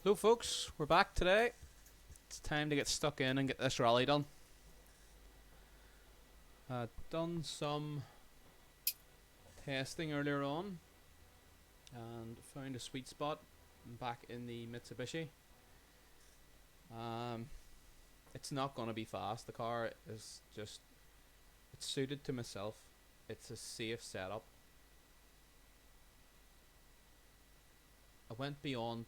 Hello folks, we're back today. It's time to get stuck in and get this rally done. Done some testing earlier on and found a sweet spot back in the Mitsubishi. It's not going to be fast. The car is just, it's suited to myself. It's a safe setup. I went beyond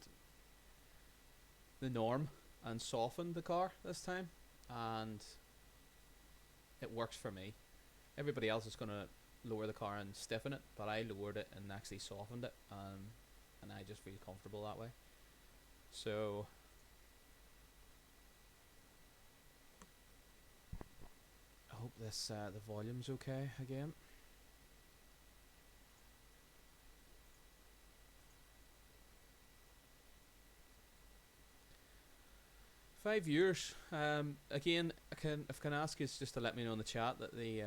the norm and softened the car this time, and it works for me. Everybody else is going to lower the car and stiffen it, but I lowered it and actually softened it, and I just feel comfortable that way. So I hope this the volume's okay again. 5 years. Again, if I can ask you just to let me know in the chat that the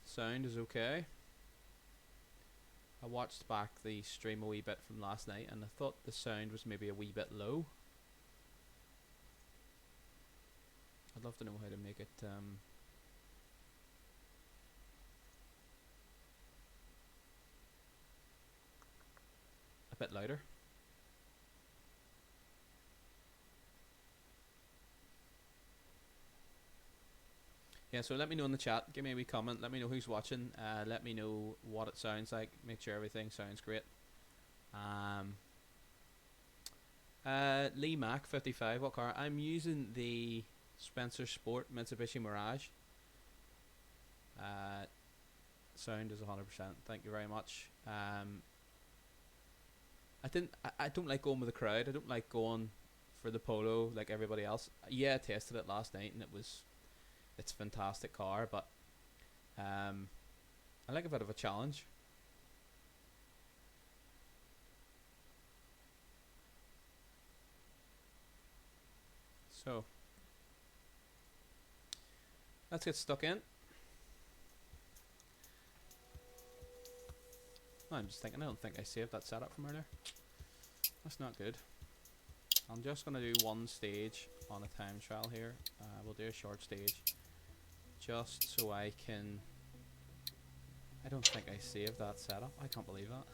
sound is okay. I watched back the stream a wee bit from last night and I thought the sound was maybe a wee bit low. I'd love to know how to make it a bit louder. Yeah, so let me know in the chat, give me a wee comment, let me know who's watching, let me know what it sounds like, make sure everything sounds great. Lee Mac 55, what car? I'm using the Spencer Sport Mitsubishi Mirage. Sound is 100%, thank you very much. I don't like going with the crowd, I don't like going for the Polo like everybody else. Yeah, I tested it last night and it's a fantastic car, but I like a bit of a challenge. So let's get stuck in. Oh, I'm just thinking, I don't think I saved that setup from earlier. That's not good. I'm just going to do one stage on a time trial here. We'll do a short stage just so I can... I don't think I saved that setup. I can't believe that.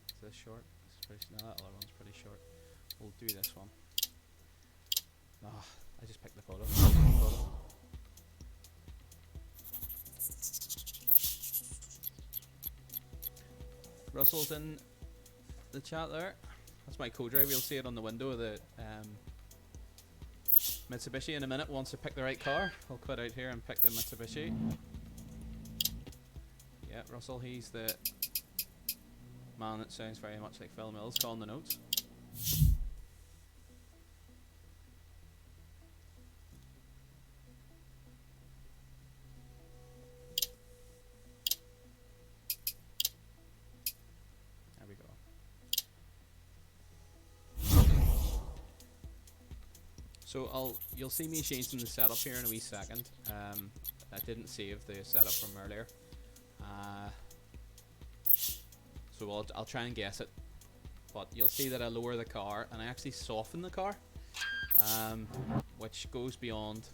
Is this short? This is pretty, no, that other one's pretty short. We'll do this one. Ah, I just picked the photo. Russell's in the chat there. That's my co-drive. You'll see it on the window of the Mitsubishi in a minute. Once I pick the right car, I'll quit out here and pick the Mitsubishi. Yeah, Russell, he's the man that sounds very much like Phil Mills calling the notes. There we go. So you'll see me changing the setup here in a wee second. I didn't save the setup from earlier. So I'll try and guess it. But you'll see that I lower the car and I actually soften the car, which goes beyond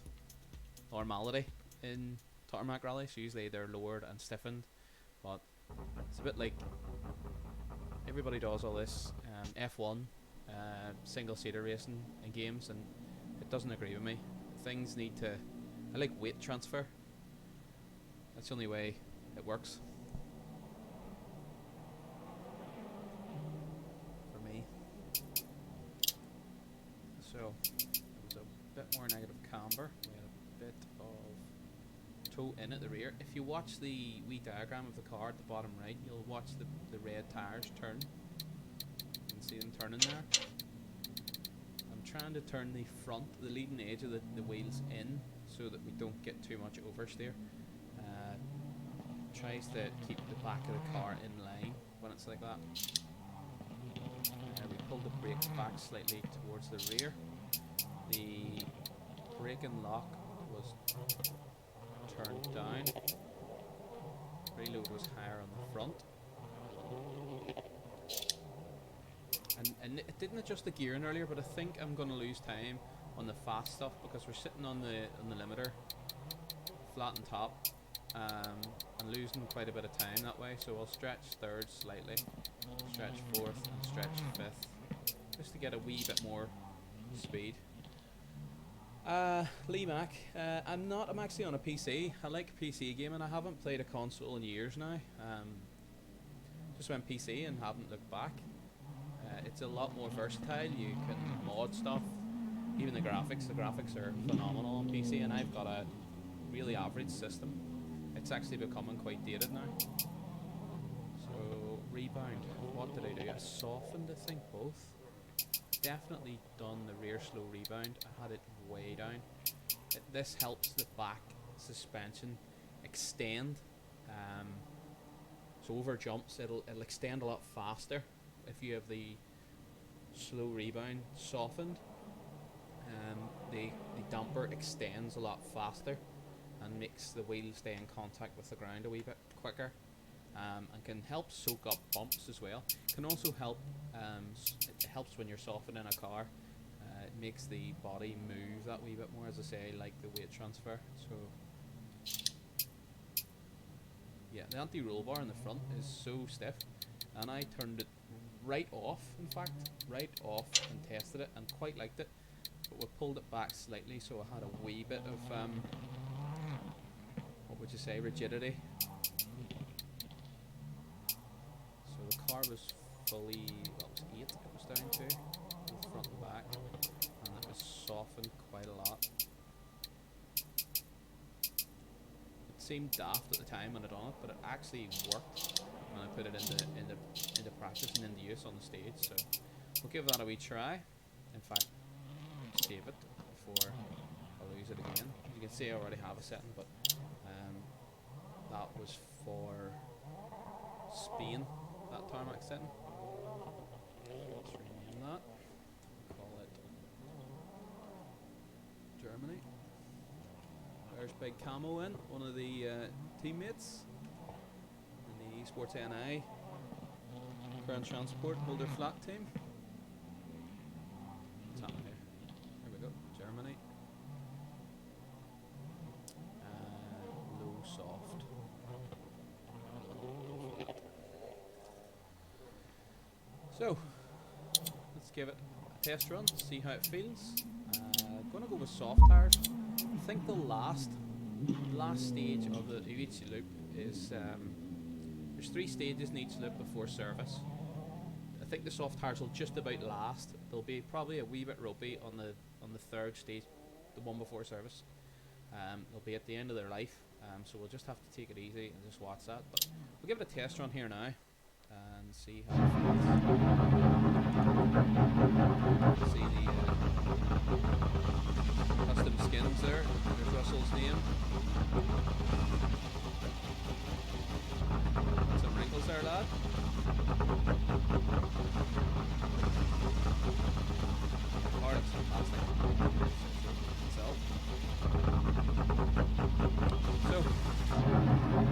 normality in tarmac rallies. So usually they're lowered and stiffened, but it's a bit like everybody does all this F1 single-seater racing in games, and it doesn't agree with me. Things need to... I like weight transfer. That's the only way it works for me. So there was a bit more negative camber. We had a bit of toe in at the rear. If you watch the wee diagram of the car at the bottom right, you'll watch the red tires turn. You can see them turning there. I'm trying to turn the front, the leading edge of the wheels in, so that we don't get too much oversteer. Tries to keep the back of the car in line when it's like that. We pulled the brakes back slightly towards the rear. The brake and lock was turned down. Preload was higher on the front. didn't adjust the gearing earlier, but I think I'm going to lose time on the fast stuff because we're sitting on the limiter, flat on top, and losing quite a bit of time that way. So I'll stretch third slightly, stretch fourth, and stretch fifth, just to get a wee bit more speed. Lee Mac, I'm actually on a PC. I like PC gaming. I haven't played a console in years now. Just went PC and haven't looked back. It's a lot more versatile. You can mod stuff. Even the graphics are phenomenal on PC, and I've got a really average system. It's actually becoming quite dated now. So rebound, what did I do? I softened, I think, both. Definitely done the rear slow rebound. I had it way down. This helps the back suspension extend. So over jumps, it'll extend a lot faster if you have the slow rebound softened. The damper extends a lot faster and makes the wheel stay in contact with the ground a wee bit quicker, and can help soak up bumps as well. Can also help. It helps when you're softening a car. It makes the body move that wee bit more, as I say, like the weight transfer. So yeah, the anti-roll bar in the front is so stiff, and I turned it right off. In fact, right off, and tested it and quite liked it. But we pulled it back slightly, so I had a wee bit of what would you say, rigidity. So the car was fully, well, it was 8 it was down to, both front and back, and it was softened quite a lot. It seemed daft at the time when I done it, but it actually worked when I put it into practice and into use on the stage. So we'll give that a wee try. In fact, save it before I lose it again. As you can see, I already have a setting, but that was for Spain, that tarmac setting. Let's rename that. Call it Germany. There's Big Camo in, one of the teammates in the ESports NI Ground Transport Holder Flat team. What's happening here? Here we go, Germany. Low soft. So, let's give it a test run, see how it feels. Gonna go with soft tires. I think the last stage of each loop is there's 3 stages in each loop before service. I think the soft tires will just about last. They'll be probably a wee bit ropey on the 3rd stage, the one before service. They'll be at the end of their life, so we'll just have to take it easy and just watch that. But we'll give it a test run here now and see how it feels. See the custom skins there. There's Russell's name. Some wrinkles there, lad. Car looks fantastic. So,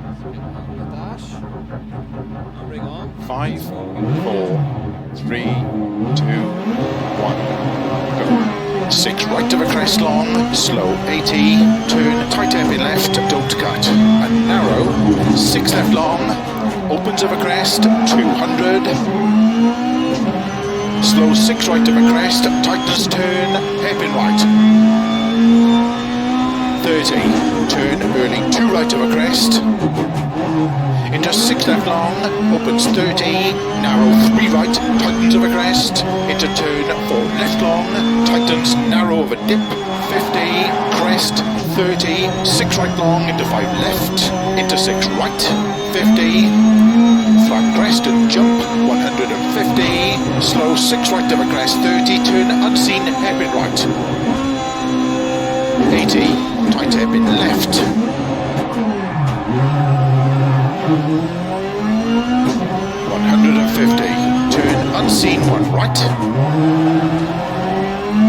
let's get on the dash. I'll bring on. 5, 4, 3, 2, 1, go. 6 right of a crest long, slow 80, turn tight hairpin left, don't cut, and narrow, 6 left long, opens of a crest, 200, slow 6 right of a crest, tightens turn, hairpin right, 30, turn early 2 right of a crest, into 6 left long, opens 30, narrow 3 right, tightens of a crest, into turn 4 left long, tightens narrow of a dip, 50, crest, 30, 6 right long, into 5 left, into 6 right, 50, flat crest and jump, 150, slow 6 right of a crest, 30, turn unseen, hairpin right, 80, tight hairpin left, 150, turn unseen 1 right,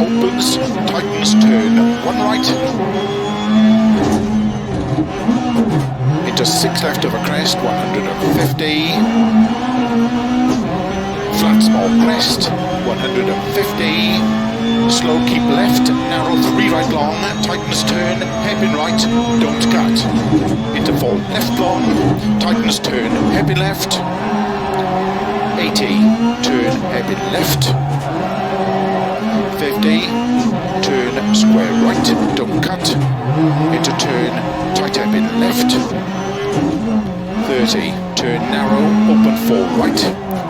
opens, tightens, turn 1 right, into 6 left of a crest, 150, flat small crest, 150. Slow, keep left, narrow, 3 right long, tightens turn, hairpin right, don't cut. Into 4, left long, tightens turn, hairpin left. 80, turn, hairpin left. 50, turn, square right, don't cut. Into turn, tight hairpin left. 30, turn narrow, open 4 right.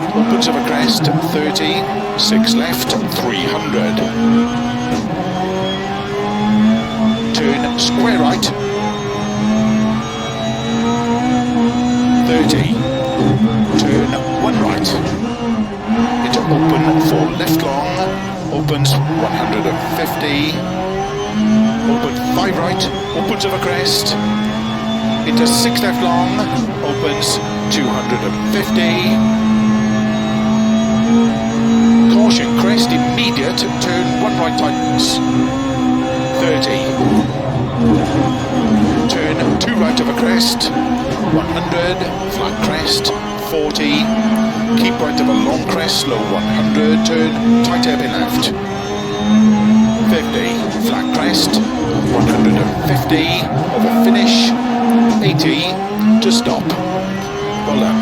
Opens of a crest, 30, 6 left, 300. Turn square right. 30. Turn 1 right. Into open 4 left long. Opens 150. Open 5 right. Opens of a crest. Into 6 left long. Opens 250. Caution, crest immediate, turn 1 right tightens. 30. Turn 2 right of a crest. 100, flat crest. 40. Keep right of a long crest, slow 100, turn tight hairpin left. 50, flat crest. 150, of a finish. 80, to stop. Well done.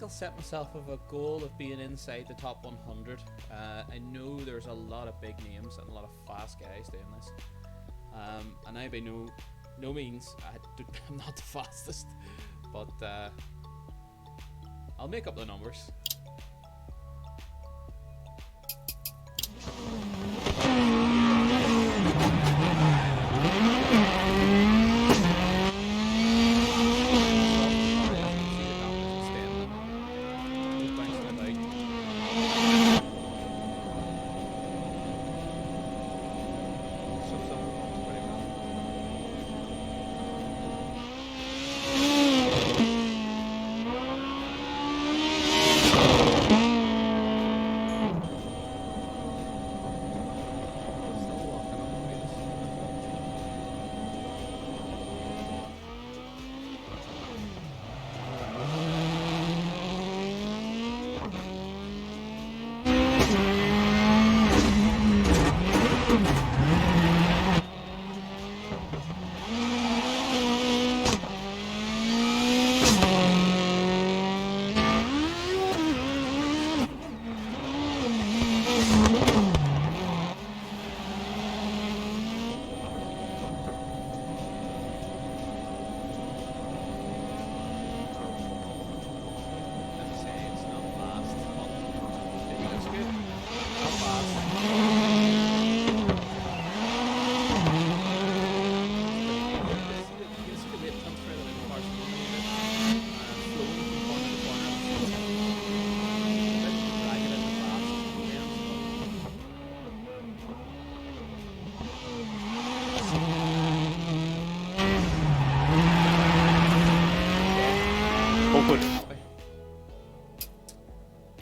I'll set myself with a goal of being inside the top 100. I know there's a lot of big names and a lot of fast guys doing this, and I by no means I'm not the fastest, but I'll make up the numbers.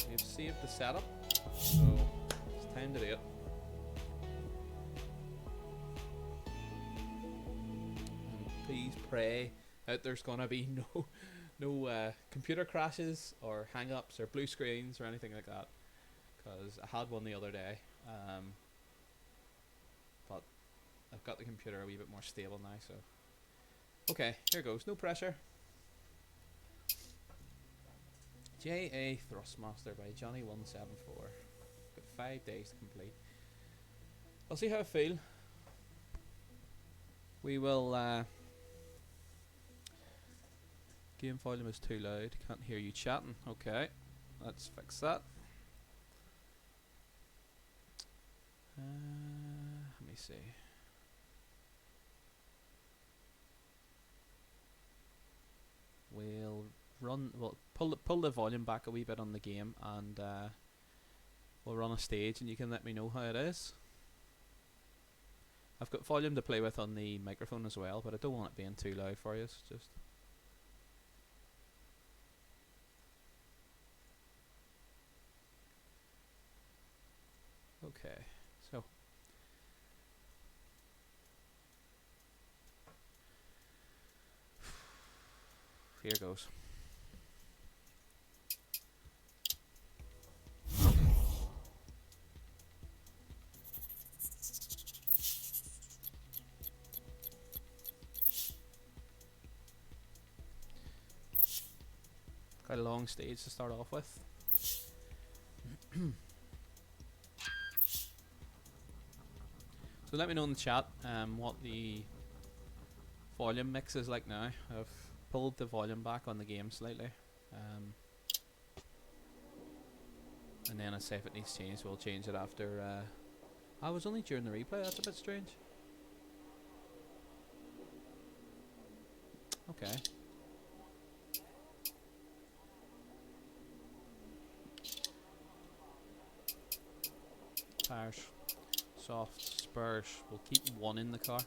We've saved the setup, so it's time to do it. And please pray that there's gonna be no computer crashes or hang-ups or blue screens or anything like that, because I had one the other day, but I've got the computer a wee bit more stable now, so okay, here goes, no pressure. J.A. Thrustmaster by Johnny174. Got 5 days to complete. I'll see how I feel. We will game volume is too loud, can't hear you chatting. Okay, let's fix that. Let me see. We'll pull the volume back a wee bit on the game, and we'll run a stage and you can let me know how it is. I've got volume to play with on the microphone as well, but I don't want it being too loud for you. Just okay, so Here goes. Quite a long stage to start off with. So let me know in the chat what the volume mix is like now. I've pulled the volume back on the game slightly. And then I say if it needs changed, we'll change it after. I was only during the replay, that's a bit strange. Okay. Tires. Soft spurs. We'll keep one in the car.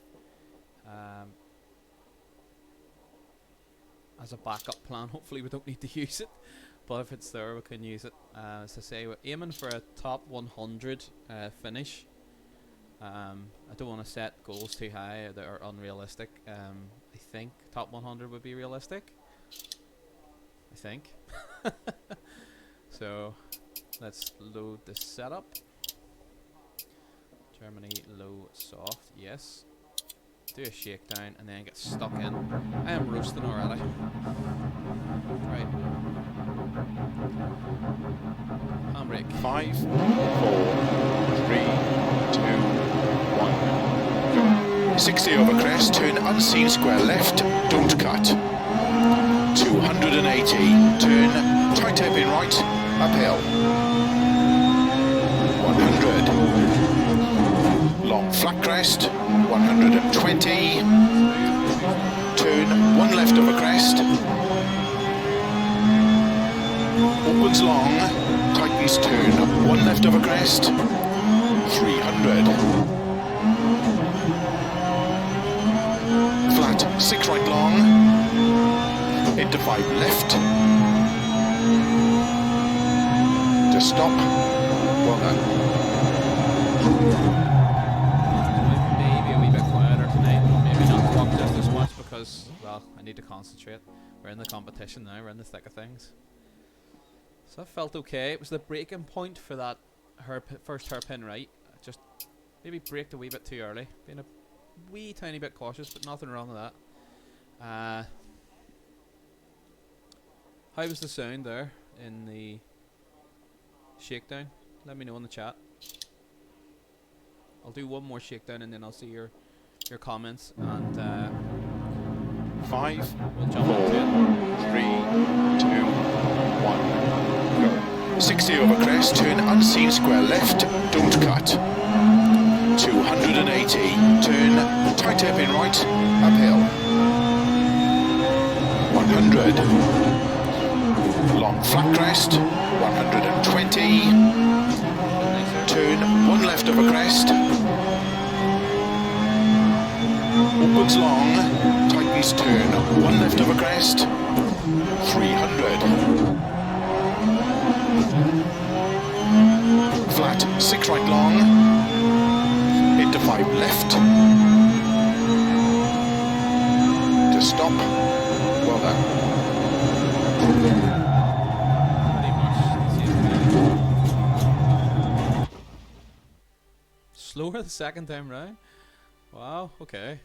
As a backup plan, hopefully we don't need to use it. But if it's there, we can use it. As I say, we're aiming for a top 100 finish. I don't want to set goals too high that are unrealistic. I think top 100 would be realistic. I think. So, let's load the setup. Germany, low, soft, yes. Do a shakedown and then get stuck in. I am roasting already. Right. Handbrake. 5, 4, 3, 2, 1. 60 over crest, turn unseen square left, don't cut. 280, turn tight hairpin right, uphill. 100. Long flat crest, 120. Turn one left over crest. Opens long, tightens turn one left over crest. 300. Flat 6 right long. Into 5 left. To stop. Well done. Maybe a wee bit quieter tonight. Maybe not talk just as much because, well, I need to concentrate. We're in the competition now. We're in the thick of things. So that felt okay. It was the breaking point for that first hairpin right. I just maybe braked a wee bit too early. Being a wee tiny bit cautious, but nothing wrong with that. How was the sound there in the shakedown? Let me know in the chat. I'll do one more shakedown and then I'll see your comments and 5, we'll jump 4, into 3, 2, 1. 60 over crest, turn unseen square left, don't cut. 280, turn tight hairpin right, uphill. 100. Long flat crest, 120. Turn one left over crest. Opens long, tightens turn one left over crest. 300. Flat 6 right long. Into 5 left. To stop. Well done. slower the second time round. Wow, okay.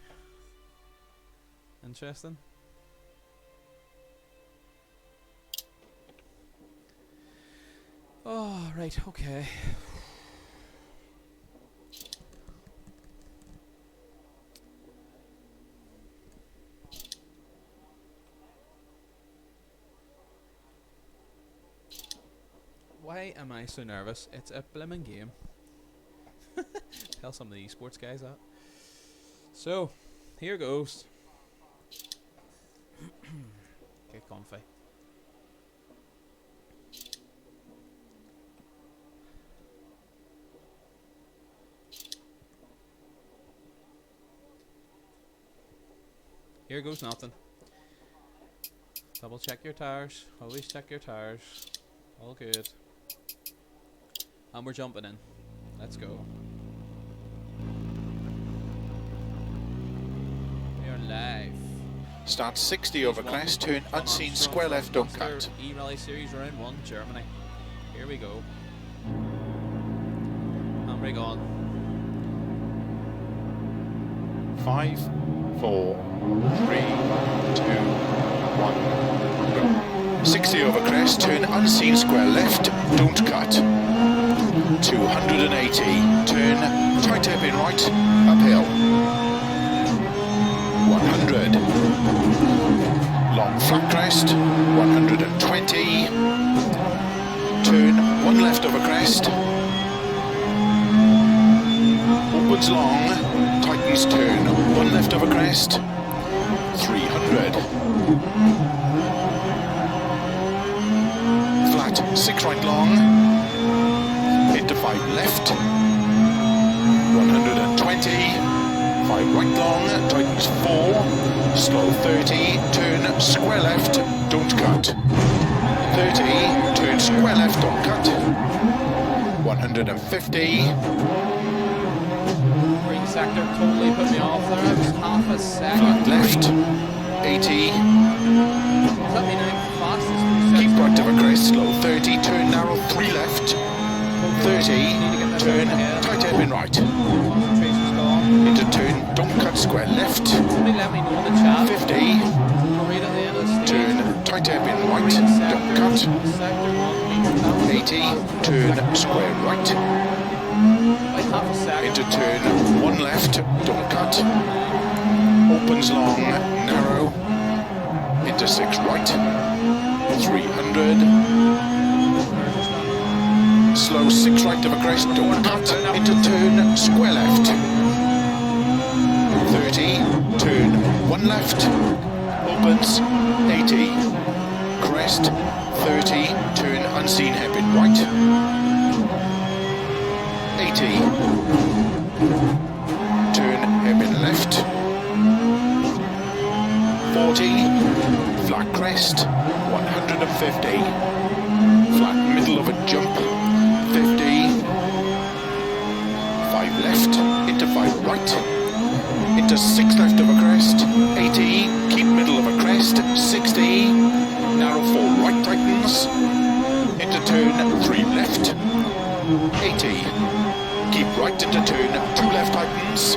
Interesting. Oh, right, okay. Why am I so nervous? It's a blimmin' game. Tell some of the esports guys that. So, here goes. Get comfy. Here goes nothing. Double check your tires. Always check your tires. All good. And we're jumping in. Let's go. We are live. Start 60 over crest, turn unseen, square left, don't cut. E-Rally Series Round 1, Germany. Here we go. Handbrake on. 5, 4, 3, 2, 1, go. 60 over crest, turn unseen, square left, don't cut. 280, turn tight hairpin right, uphill. 100, long flat crest, 120, turn one left over crest, opens long, tightens turn, one left over crest, 300, flat, 6 right long, into 5 left, 120, 5 right long, tightens 4, slow 30, turn square left, don't cut. 30, turn square left, don't cut. 150. Green sector totally put me off there. It was half a second. Flat left, 80. Let me know fastest. Keep right over crest, slow 30, turn narrow 3 left. 30, turn tight hairpin right. Concentration's gone. Into turn, don't cut square left. Somebody let me know in the chat. 50, Right at the end of the stage. turn tight hairpin right, don't cut. Sector 1 means 80, turn square right. like half a second. Into turn 1 left, don't cut. Opens long, narrow. Into 6 right. 300. Slow 6 right of a crest, don't cut. Into turn square left. 30, turn 1 left. Opens 80. Crest 30, turn unseen hairpin right. 80. Turn hairpin left. 40. Flat crest. 150. Flat middle of a jump. 50. 5 left. Into 5 right. Into 6 left of a crest. 80. Keep middle of a crest. 60. Narrow 4 right tightens. Into turn 3 left. 80. Keep right into turn 2 left tightens.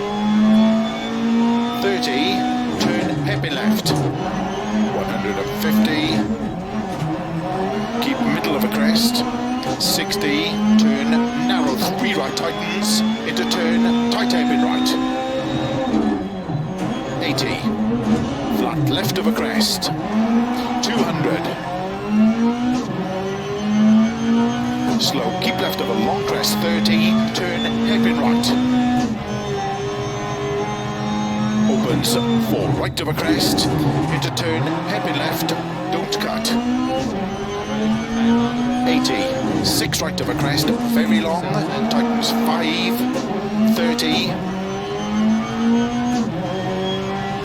30. Turn hairpin left. 150. Keep middle of a crest. 60. Turn narrow 3 right tightens. Into turn tight hairpin right. 80. Flat left of a crest. 200. Slow, keep left of a long crest, 30, turn hairpin right. Opens 4 right of a crest, into turn hairpin left, don't cut. 80, 6 right of a crest, very long, tightens 5, 30.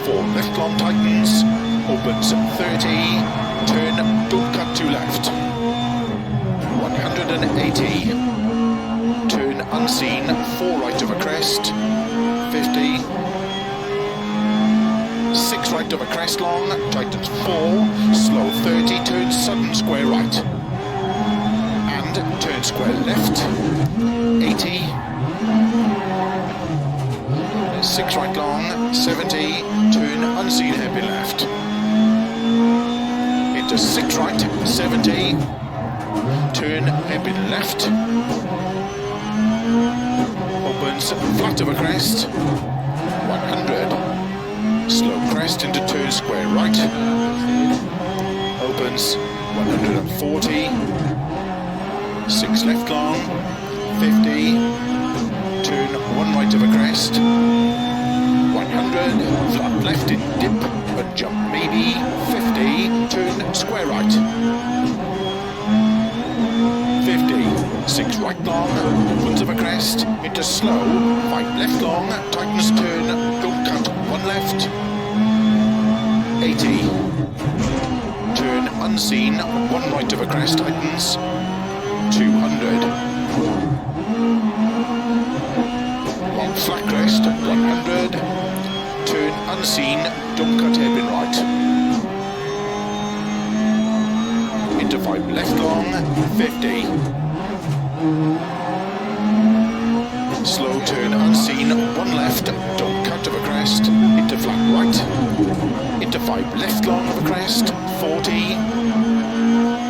4 left long tightens, opens 30, turn, don't cut 2 left. 180. Turn unseen, 4 right of a crest. 50. 6 right of a crest long, tightens 4. Slow 30, turn sudden square right. And turn square left. 80. 6 right long, 70. Turn unseen hairpin left. Into 6 right, 70. Turn hairpin left. Opens flat of a crest. 100. Slow crest into turn square right. Opens 140. 6 left long. 50. Turn 1 right of a crest. 100. Flat left in dip. A jump maybe. 50. Turn square right. 50, 6 right long, opens of a crest, into slow, 5 left long, tightens turn, don't cut, 1 left. 80, turn unseen, 1 right of a crest, tightens, 200. Long flat crest, 100, turn unseen, don't cut hairpin right. Into 5 left long, 50. Slow turn unseen, 1 left, don't cut of a crest, into flat right. Into 5 left long of a crest, 40.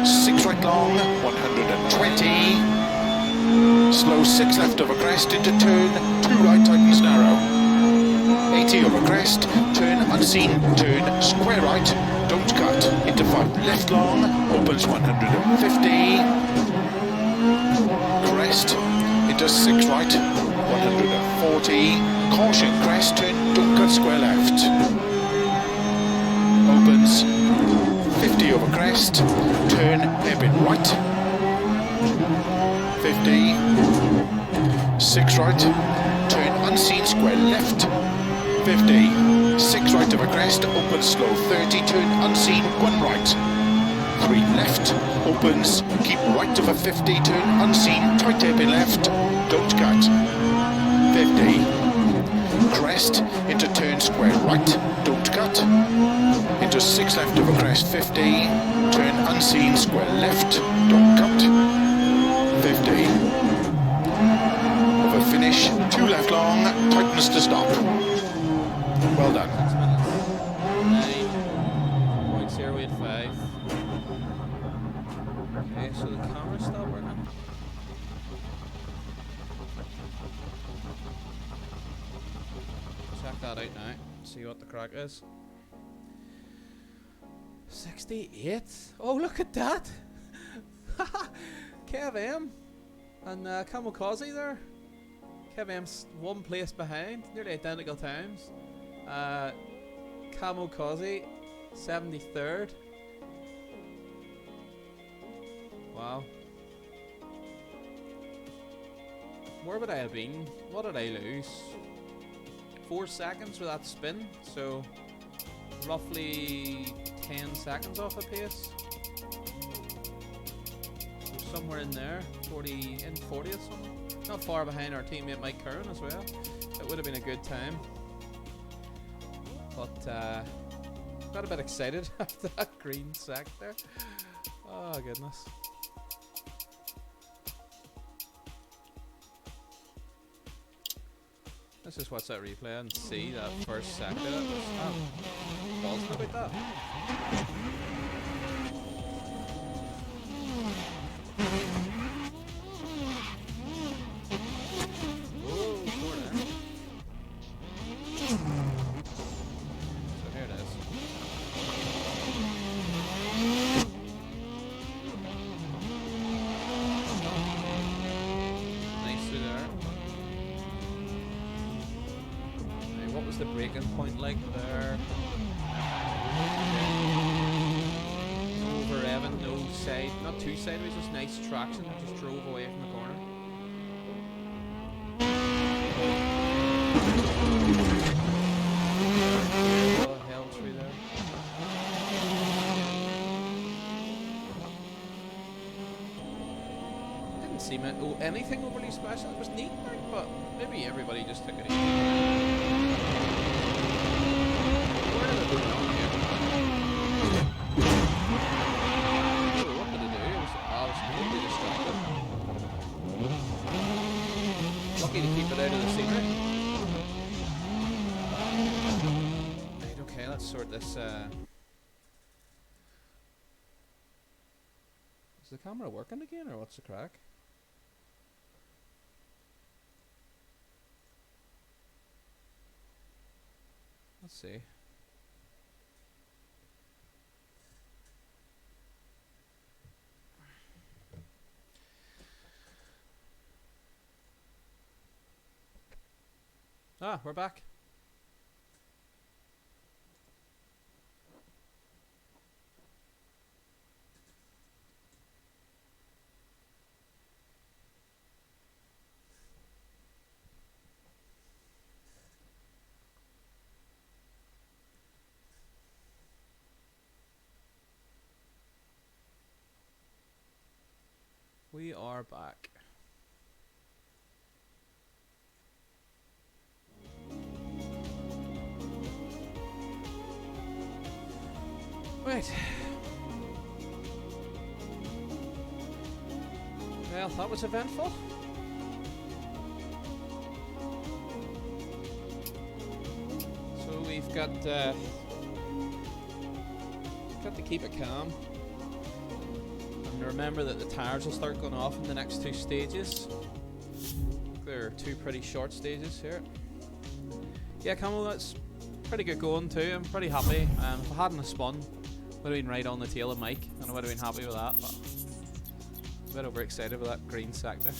6 right long, 120. Slow 6 left of a crest into turn, 2 right tightens narrow. 80 over crest, turn unseen, turn square right, don't cut, into 5 left long, opens 150, crest, into 6 right, 140, caution crest, turn, don't cut square left, opens 50 over crest, turn hairpin right, 50, 6 right, turn unseen square left, 50, 6 right of a crest, open slow 30, turn unseen, 1 right, 3 left, opens, keep right of a 50, turn unseen, tight hairpin left, don't cut, 50, crest, into turn square right, don't cut, into 6 left of a crest, 50, turn unseen, square left, don't cut, 50, of a finish, 2 left long, tightens to stop. Well done. 9.085. Okay, so the camera's stopped working. Check that out now. See what the crack is. 68. Oh, look at that! Kev M and Kamikaze there. Kev M's 1 place behind, nearly identical times. Kamikaze 73rd. Wow. Where would I have been? What did I lose? 4 seconds with that spin, so roughly 10 seconds off a pace. So somewhere in there, 40 in 40th somewhere. Not far behind our teammate Mike Curran as well. It would have been a good time. But got a bit excited after that green sack there. Oh goodness. Let's just watch that replay and see that first sack there. That was buzzing about that. The braking point like there. No over Evan, no side, not too sideways, just nice traction. Just drove away from the corner. Oh, held through there. Didn't seem anything overly special. It was neat, but maybe everybody just took it easy. Lucky to keep it out of the scenery. Right, okay, let's sort this. Is the camera working again, or what's the crack? Let's see. Ah, we're back. We are back. Right. Well, that was eventful. So we've got to keep it calm. And remember that the tires will start going off in the next 2 stages. There are 2 pretty short stages here. Yeah, Camel, that's pretty good going too. I'm pretty happy. If I hadn't spun, would have been right on the tail of Mike, and I would have been happy with that. But I'm a bit overexcited with that green sector.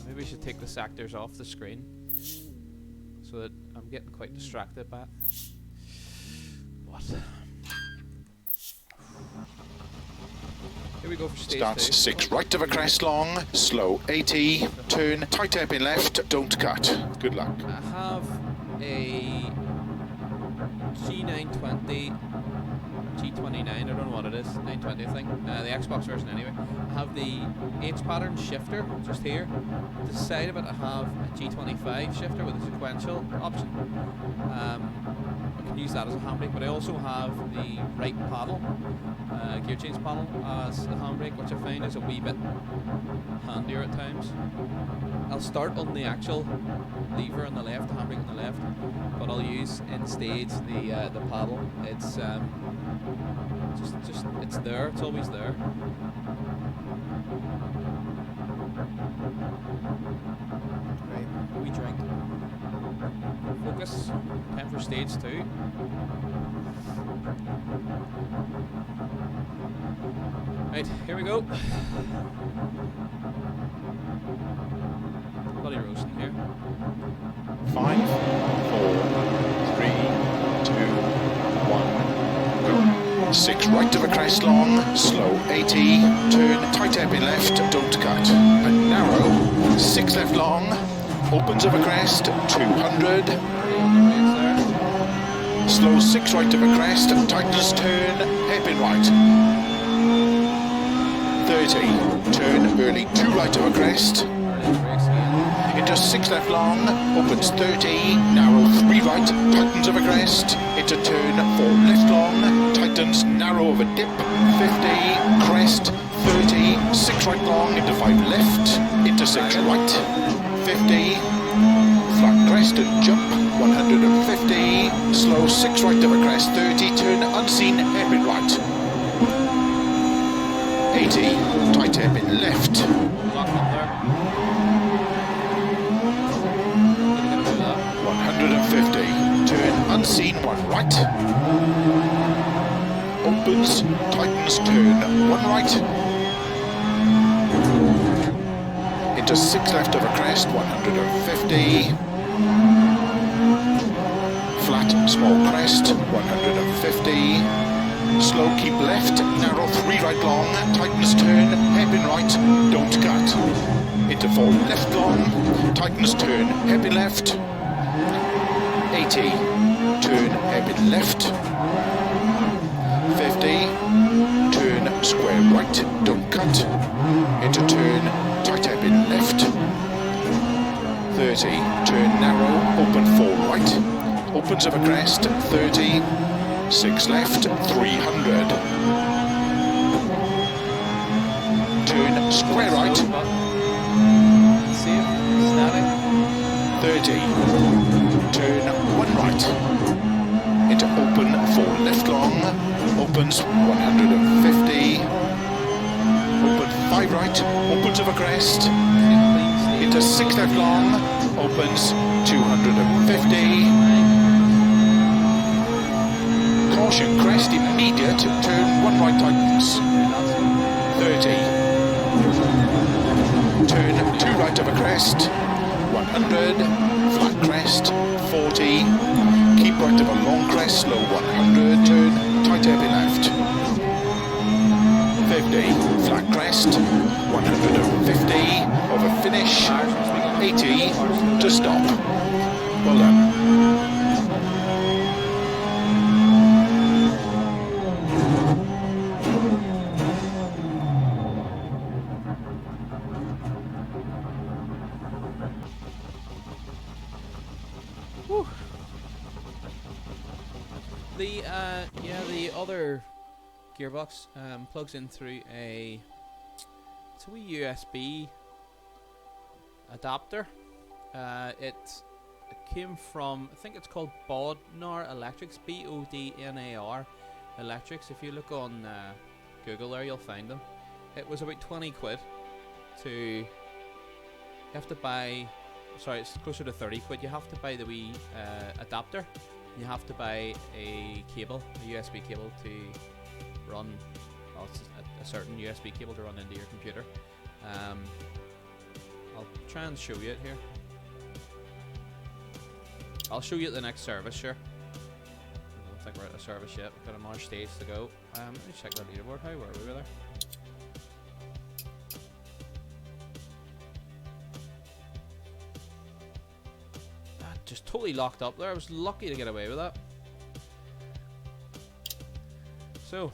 Maybe we should take the sectors off the screen so that I'm getting quite distracted by it. What? Here we go for stage Starts 2. 6 right of a crest long, slow 80, turn, tight hairpin left, don't cut. Good luck. I have a G920, G29, I don't know what it is, 920 I think, the Xbox version anyway. I have the H-pattern shifter just here. To the side of it I have a G25 shifter with a sequential option. I can use that as a handbrake, but I also have the right paddle, gear change paddle as a handbrake, which I find is a wee bit handier at times. I'll start on the actual lever on the left, the handbrake on the left, but I'll use in stage the paddle. It's just it's there. It's always there. Right, we drink. Focus. Time for stage 2. Right, here we go. Bloody roasting here. 5, 4, 3, 2, 1, go. 6 right of a crest long, slow 80, turn, tight hairpin left, don't cut. And narrow, 6 left long, opens of a crest, 200. Slow 6 right of a crest, tightens turn, hairpin right. 30, turn early 2 right of a crest. Into 6 left long, opens 30, narrow 3 right, tightens of a crest. Into turn 4 left long, tightens narrow of a dip, 50, crest, 30, 6 right long, into 5 left, into 6 right, 50, flat crest and jump, 150, slow 6 right of a crest, 30, turn unseen, hairpin right, 80, tight hairpin left. 150, turn unseen, 1 right, opens, tightens, turn 1 right, into 6 left of a crest, 150, flat, small crest, 150, slow, keep left, narrow 3 right long, tightens, turn, hairpin right, don't cut, into 4 left long, tightens, turn, hairpin left, 80, turn hairpin left, 50, turn square right, don't cut, into turn, tight hairpin left, 30, turn narrow, open 4 right, opens of a crest, 30, 6 left, 300, turn square right, 30, turn 1 right, into open 4 left long, opens 150, open 5 right, opens of a crest, into 6 left long, opens 250, caution crest immediate, turn 1 right tightens, 30, turn 2 right of a crest, 100, flat crest, 40, keep right of a long crest, slow 100, turn, tight hairpin left, 50, flat crest, 150, over finish, 80, to stop. Well done. The the other gearbox. Plugs in through it's a wee USB adapter. It came from, I think it's called Bodnar Electrics, Bodnar Electrics. If you look on Google there, you'll find them. It was about 20 quid you have to buy, sorry, it's closer to 30 quid. You have to buy the wee adapter. You have to buy a cable, a USB cable to run, well, it's a certain USB cable to run into your computer. I'll try and show you it here. I'll show you at the next service, sure. I don't think we're at a service yet. We've got a more stage to go. Let me check the leaderboard. How were we there? Just totally locked up there. I was lucky to get away with that. So,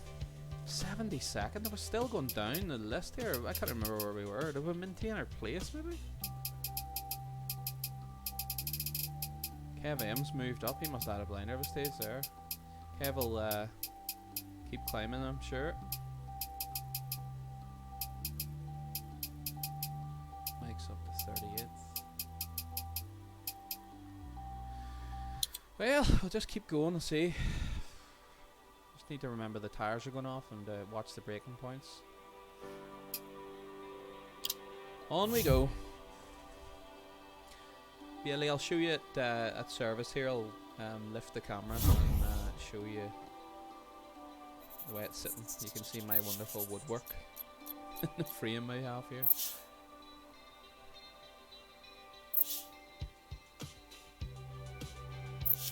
72nd. I was still going down the list here. I can't remember where we were. Did we maintain our place, maybe? Kev M's moved up. He must have had a blinder of a stage there. Kev will keep climbing, I'm sure. Mike's up to 38th. Well, we'll just keep going and see. Just need to remember the tires are going off and watch the braking points. On we go. Bailey, I'll show you at service here. I'll lift the camera and show you the way it's sitting. You can see my wonderful woodwork in the frame I have here.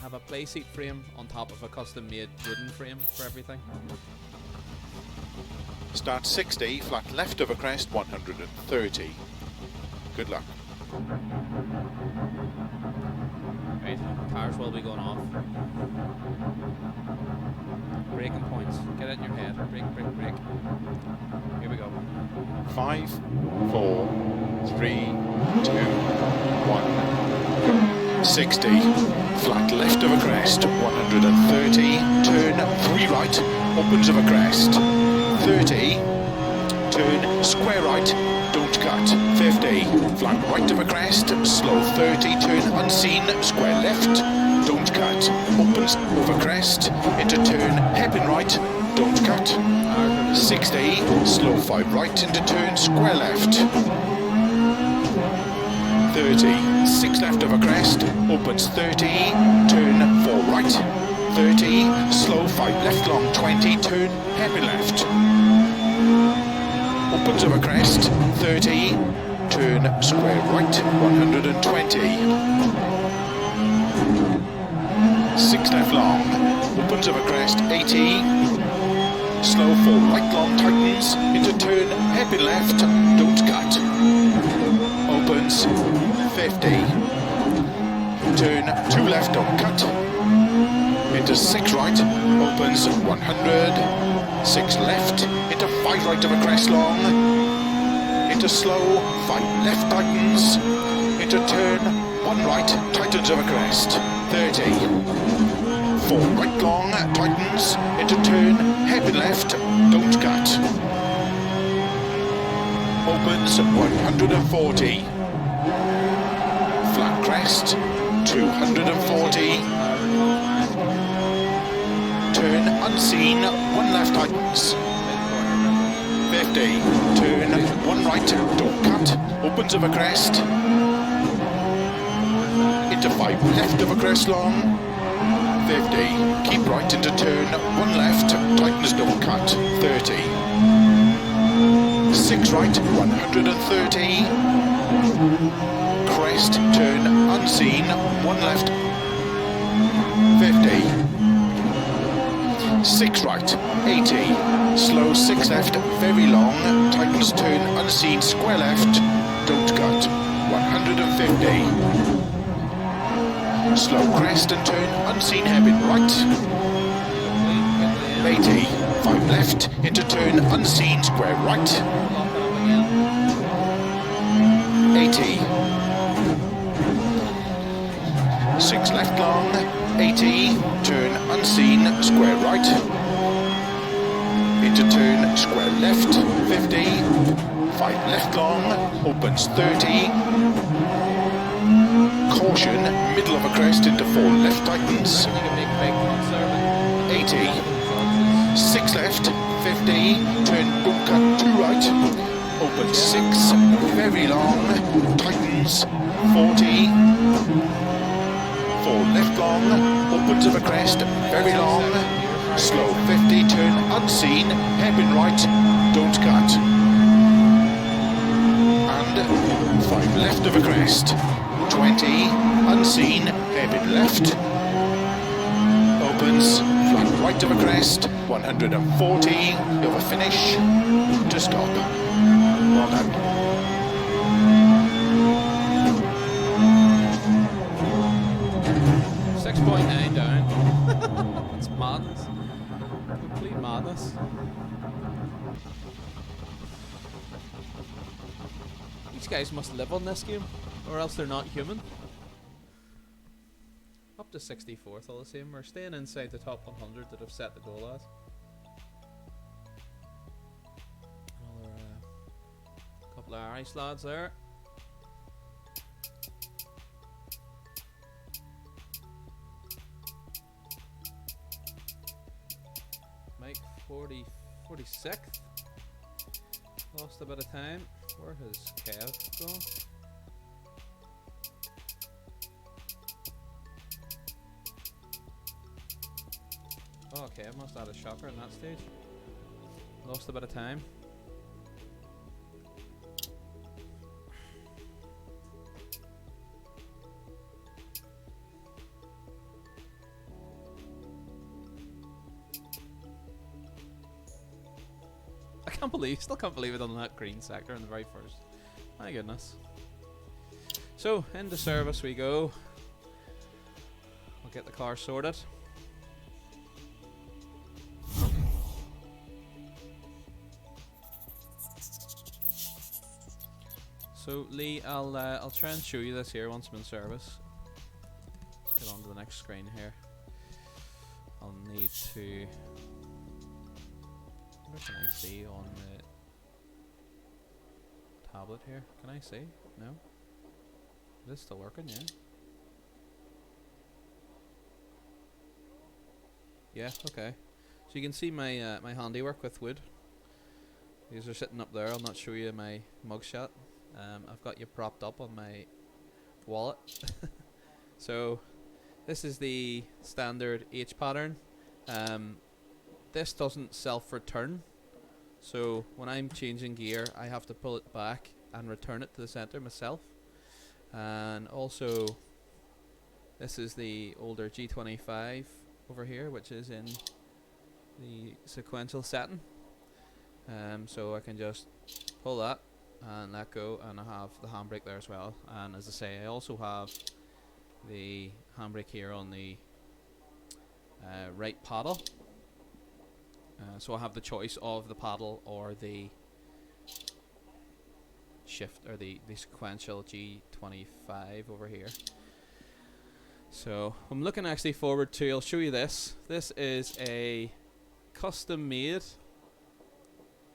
I have a playseat frame on top of a custom made wooden frame for everything. Start 60, flat left of a crest, 130. Good luck. Right, tires will be going off. Braking points. Get it in your head. Brake, brake, brake. Here we go. 5, 4, 3, 2, 1. 60. Flat left of a crest. 130. Turn 3 right. Opens of a crest. 30. Turn square right. Don't cut. 50. Flat right of a crest. Slow 30. Turn unseen. Square left. Don't cut. Opens over crest. Into turn hairpin right. Don't cut. 60. Slow 5 right into turn square left. 30. 6 left of a crest. Opens 30. Turn 4 right. 30. Slow 5 left long 20. Turn hairpin left. Opens of a crest, 30, turn square right, 120. 6 left long, opens of a crest, 80. Slow 4 right long, tightens, into turn, hairpin left, don't cut. Opens, 50. Turn 2 left, don't cut. Into 6 right, opens 100. 6 left, into 5 right of a crest long, into slow, 5 left tightens, into turn 1 right, tightens of a crest, 30. 4 right long, tightens, into turn, hairpin left, don't cut. Opens 140. Flat crest, 240. Turn unseen, 1 left tightens. 50. Turn 1 right, don't cut. Opens of a crest. Into 5 left of a crest long. 50. Keep right into turn 1 left, tightens, don't cut. 30. 6 right, 130. Crest, turn unseen, 1 left. 50. 6 right, 80, slow 6 left, very long, tightens turn unseen, square left, don't cut, 150. Slow crest and turn unseen, hairpin right. 80, 5 left, into turn unseen, square right. 80. 6 left long, 80, turn unseen, square right. left, 50. 5 left long, opens 30. Caution, middle of a crest into 4 left tightens. You can make big cuts there, but 80. all of them judges. 6 left, 50. Turn, don't cut 2 right. Open 6, very long, tightens 40. 4 left long, opens of a crest, very long. Slow 50, turn unseen, hairpin right, don't cut. And 5 left of a crest, 20, unseen, hairpin left. Opens, flat right of a crest, 140, of a finish, to stop. Well done. 6.9 down. It's madness. Complete madness. These guys must live on this game, or else they're not human. Up to 64th all the same. We're staying inside the top 100 that have set the goal as. Another couple of Irish lads there. Mike 46th. Lost a bit of time. Where has Kev gone? Oh, okay, I must have had a shocker in that stage. Lost a bit of time. Still can't believe it on that green sector in the very first. My goodness. So, into service we go. I'll get the car sorted. So Lee, I'll try and show you this here once I'm in service. Let's get on to the next screen here. I'll need to. What can I see on the tablet here? Can I see? No? It is still working, yeah? Yeah, okay. So you can see my my handiwork with wood. These are sitting up there. I'll not show you my mugshot. I've got you propped up on my wallet. So this is the standard H pattern. This doesn't self-return, so when I'm changing gear I have to pull it back and return it to the center myself. And also this is the older G25 over here, which is in the sequential setting. So I can just pull that and let go, and I have the handbrake there as well. And as I say, I also have the handbrake here on the right paddle. So I have the choice of the paddle or the shift, or the sequential G25 over here. So I'm looking actually forward to, I'll show you this. This is a custom made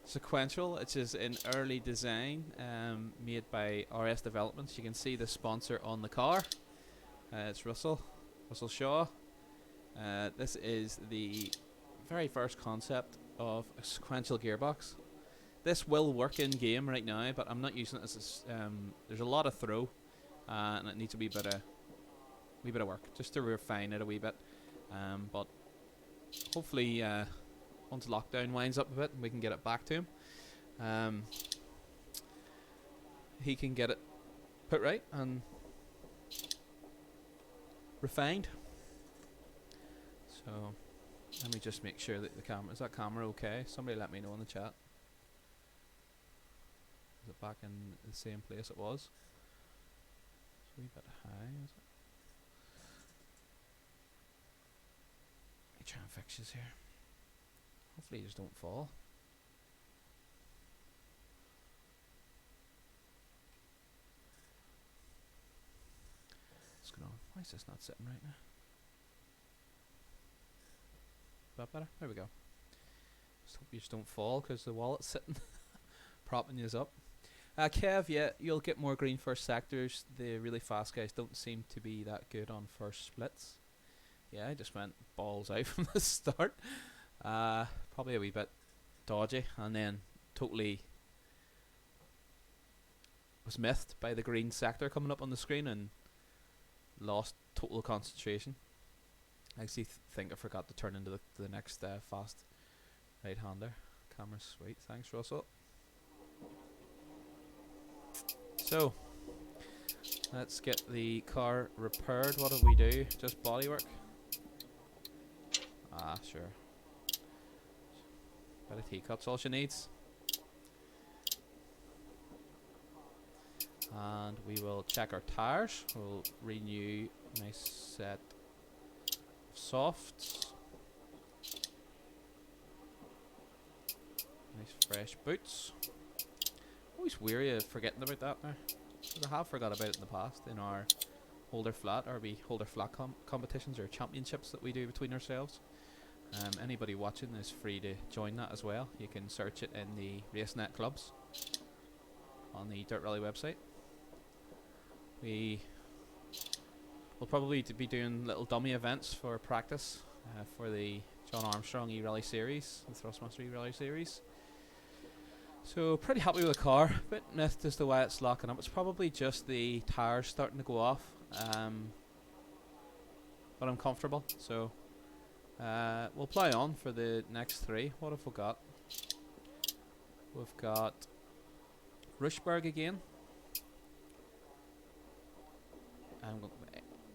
sequential, which is in early design, made by RS Developments. You can see the sponsor on the car. It's Russell Shaw. This is the very first concept of a sequential gearbox. This will work in game right now, but I'm not using it as there's a lot of throw, and it needs a wee bit of work just to refine it a wee bit. But hopefully once lockdown winds up a bit and we can get it back to him, he can get it put right and refined. So let me just make sure that the camera, is that camera okay? Somebody let me know in the chat. Is it back in the same place it was? It's a wee bit high, is it? Let me try and fix this here. Hopefully you just don't fall. What's going on? Why is this not sitting right now? Is that better? There we go. Just hope you just don't fall because the wallet's sitting propping you up. Kev, yeah, you'll get more green first sectors. The really fast guys don't seem to be that good on first splits. Yeah, I just went balls out from the start. Probably a wee bit dodgy, and then totally was miffed by the green sector coming up on the screen and lost total concentration. I actually think I forgot to turn into the next fast right-hander. Camera's sweet, thanks Russell. So, let's get the car repaired. What do we do? Just bodywork? Ah, sure. Bit of T-cut's all she needs. And we will check our tyres. We'll renew a nice set of softs. Nice fresh boots. Always weary of forgetting about that now. Because I have forgot about it in the past in our hold her flat competitions or championships that we do between ourselves. Anybody watching is free to join that as well. You can search it in the RaceNet clubs on the Dirt Rally website. We will probably be doing little dummy events for practice for the Jon Armstrong E-Rally series, the Thrustmaster E-Rally series. So pretty happy with the car. A bit miffed as to why it's locking up. It's probably just the tyres starting to go off. But I'm comfortable, so we'll play on for the next three. What have we got? We've got Rushberg again.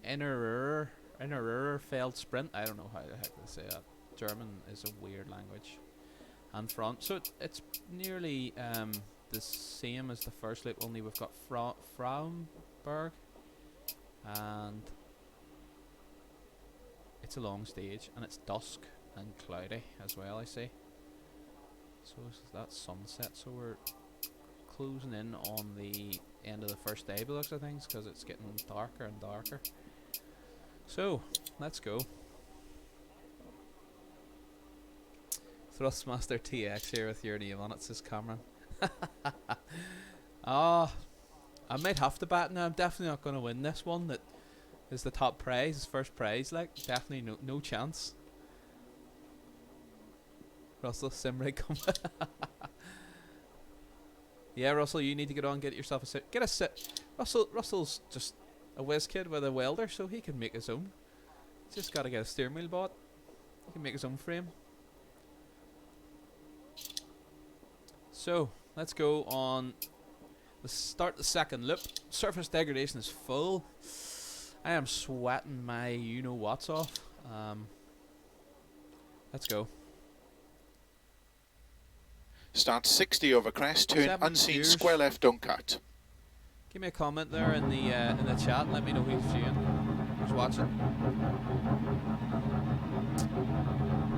Innerer failed sprint. I don't know how the heck to say that. German is a weird language. And front. So it's nearly the same as the first loop, only we've got Fraumberg. And it's a long stage, and it's dusk and cloudy as well, I see. So that's sunset, so we're closing in on the end of the first day by looks of things, because it's getting darker and darker. So, let's go. Thrustmaster TX here with your name on it, says Cameron. I might have to bat now. I'm definitely not going to win this one. That is the top prize, his first prize. Like, definitely no chance. Russell Simrig come. Yeah, Russell, you need to get on, get yourself a sit. Get a sit. Russell's just a whiz kid with a welder, so he can make his own. He's just got to get a steering wheel bought. He can make his own frame. So, let's go on. Let's start the second loop. Surface degradation is full. I am sweating my you-know-what's off. Let's go. Start 60 over crest, turn unseen, gears. square left, don't cut. Give me a comment there in the chat and let me know who's viewing, who's watching.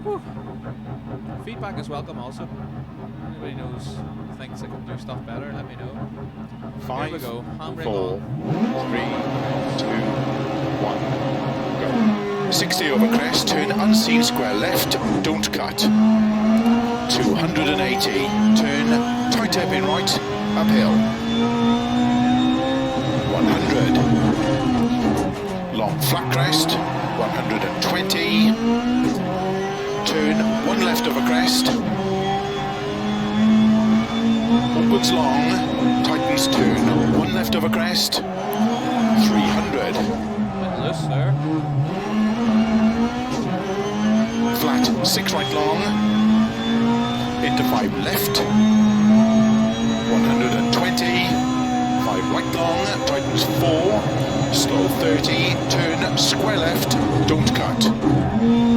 Whew. Feedback is welcome also. Anybody thinks I can do stuff better, let me know. 5, Here we go. 4, 3, 2, 1, go. 60 over crest, turn unseen, square left, don't cut. 280, turn tight hairpin right, uphill. 100, long flat crest, 120, turn one left over crest, upwards long, tightens turn, one left over crest, 300. Bit loose there. Flat, 6 right long, into 5 left, 120, 5 right long, tightens 4, slow 30, turn square left, don't cut,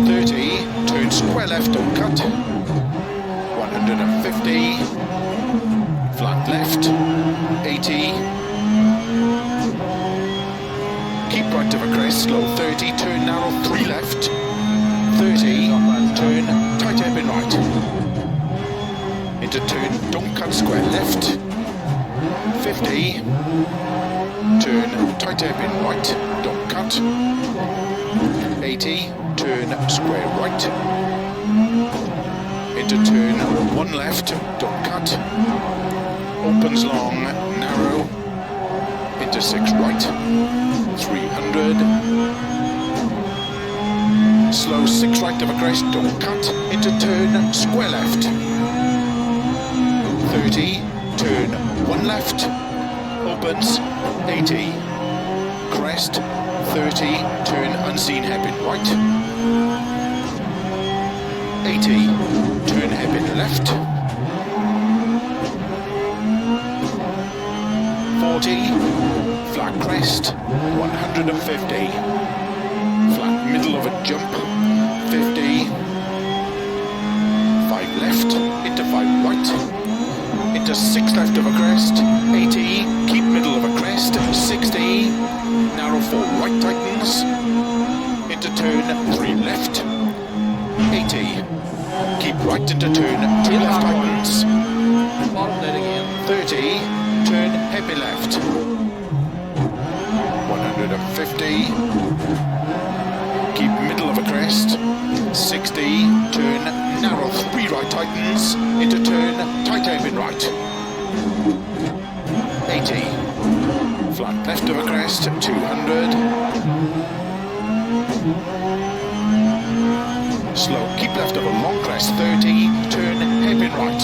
30, turn square left, don't cut, 150, flat left, 80, keep right over crest, slow 30, turn narrow 3 left, 30, turn tight hairpin right. Into turn, don't cut square left, 50, turn tight hairpin right, don't cut, 80, turn square right, into turn 1 left, don't cut. Opens long, narrow, into 6 right, 300. Slow 6 right of a crest, don't cut, into turn, square left. 30, turn 1 left, opens, 80. Crest, 30, turn unseen hairpin right. 80, turn hairpin left. 40, flat crest, 150. Flat middle of a jump, 50. 5 left, into 5 right. Into 6 left of a crest, 80. Keep middle of a crest, 60. Narrow 4 right tightens. Into turn 3 left, 80. Keep right into turn 2 left tightens. Bottom dead again. 30, turn heavy left. 150. Keep middle of a crest. 60, turn narrow 3 right tightens. Into turn tight hairpin right. 80. Flat left of a crest, 200. Slow, keep left of a long crest, 30. Turn hairpin right.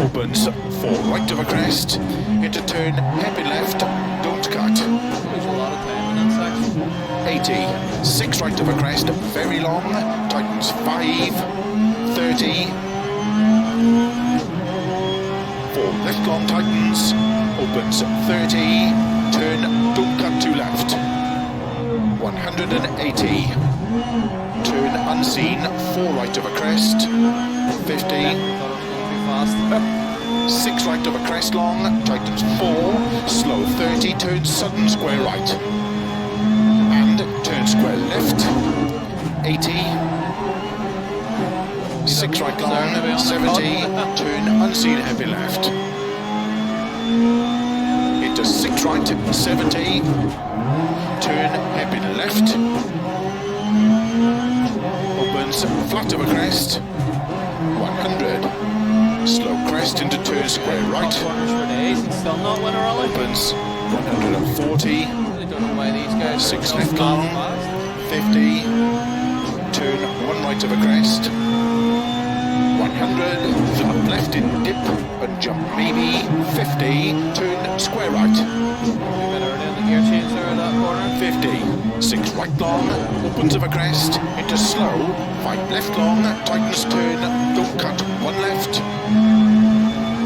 Opens 4 right of a crest, into turn hairpin left, don't cut. There's a lot of time in that section. 80, 6 right of a crest, very long, tightens 5, 30. 4 left long tightens, opens 30, turn, don't cut 2 left. 180, turn unseen, 4 right of a crest, 50. 6 right of a crest long, tightens 4, slow 30, turn sudden square right. And turn square left, 80. 6 right long, 70, turn unseen heavy left. Into 6 right, 70, turn heavy left. Opens flat of a crest, 100. Slow crest into turn square right. Corners for days and still not win a rally. Opens 140. I don't know why these guys 6 are left so long, fast. 50. Turn 1 right of a crest. 100. Flat left in dip and jump maybe. 50. Turn square right. A bit early in the gear change there at that corner. 50. 6 right long, opens of a crest, into slow, 5 left long, tightens turn, don't cut, 1 left,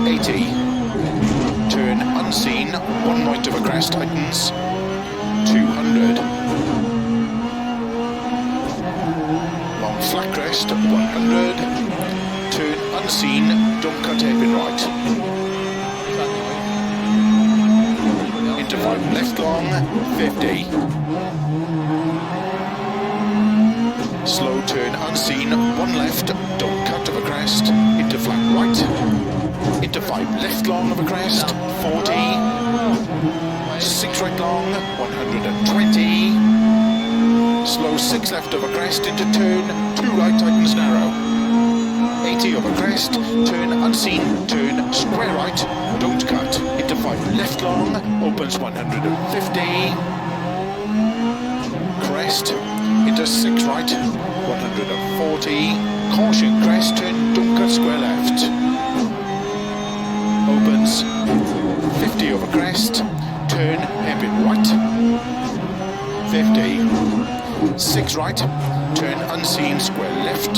80, turn unseen, 1 right of a crest, tightens, 200, long flat crest, 100, turn unseen, don't cut hairpin right, into 5 left long, 50. Slow turn unseen, 1 left, don't cut of a crest, into flat right, into 5 left long of a crest, 40, 6 right long, 120, slow 6 left of a crest, into turn 2 right tightens narrow, 80 of a crest, turn unseen, turn square right, don't cut, into 5 left long, opens 150, crest, into 6 right, 140, caution crest, turn, don't cut square left. Opens, 50 over crest, turn, hairpin right, 50, 6 right, turn unseen, square left,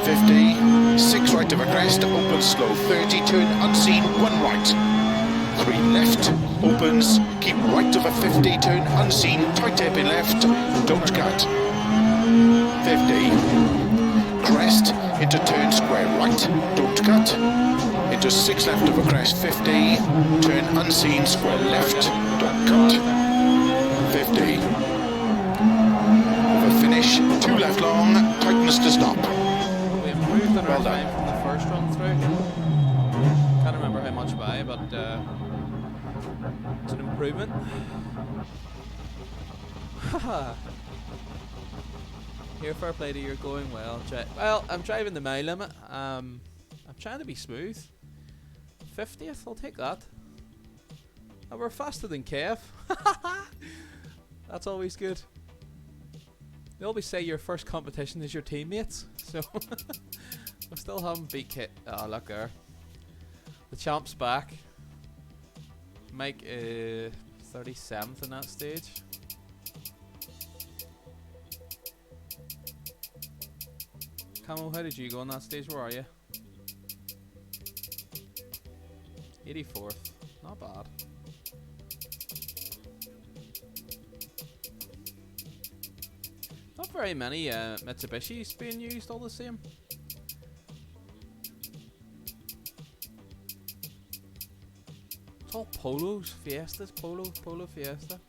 50, 6 right of a crest, opens slow 30, turn unseen, 1 right. 3 left, opens, keep right of a 50, turn unseen, tight hairpin left, don't cut. 50, crest, into turn square right, don't cut. Into 6 left of a crest, 50, turn unseen, square left, don't cut. 50, over finish, 2 left long, tightness to stop. We improved on our Well done. time from the first run through. Can't remember how much by, but it's an improvement. Here, fair play to you. You're going well. Well, I'm driving the mile limit. I'm trying to be smooth. 50th, I'll take that. And we're faster than Kev. That's always good. They always say your first competition is your teammates. So I still haven't beat Kit. Oh, look there. The champ's back. Mike 37th in that stage. Camo, how did you go on that stage? Where are you? 84th. Not bad. Not very many Mitsubishis being used all the same. It's all Polos, Fiestas, Polo Fiesta.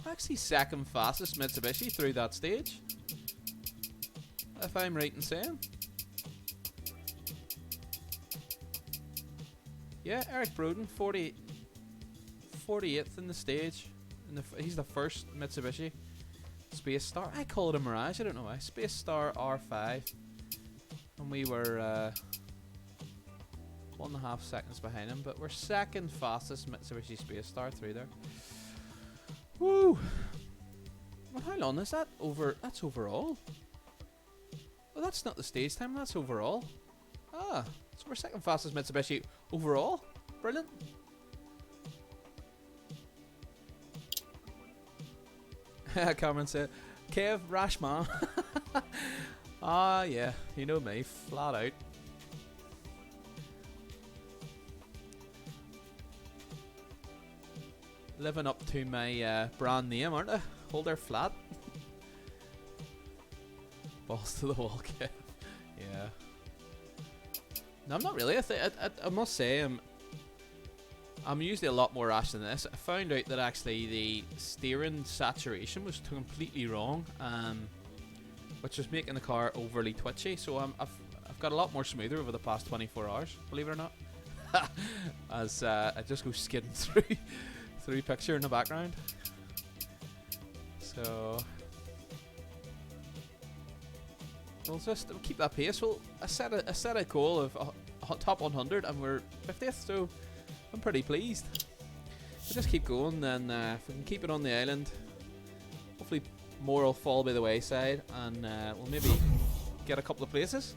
Actually second fastest Mitsubishi through that stage, if I'm right in saying. Yeah, Eric Broden, 48th in the stage. He's the first Mitsubishi Space Star. I call it a Mirage, I don't know why. Space Star R5. And we were 1.5 seconds behind him, but we're second fastest Mitsubishi Space Star through there. Woo! Well, how long is that? That's overall. Well, that's not the stage time, that's overall. Ah, so we're second fastest Mitsubishi overall. Brilliant. Cameron said, Kev, rash man. Ah, yeah, you know me, flat out. Living up to my brand name, aren't I? Hold her flat. Balls to the wall, Kev. Yeah. No, I'm not really. I must say, I'm usually a lot more rash than this. I found out that actually the steering saturation was completely wrong, which was making the car overly twitchy. So I've got a lot more smoother over the past 24 hours, believe it or not. As I just go skidding through picture in the background. So we'll keep that pace. Well, I set a goal of top 100 and we're 50th, so I'm pretty pleased. We'll just keep going, and if we can keep it on the island, hopefully more will fall by the wayside, and we'll maybe get a couple of places.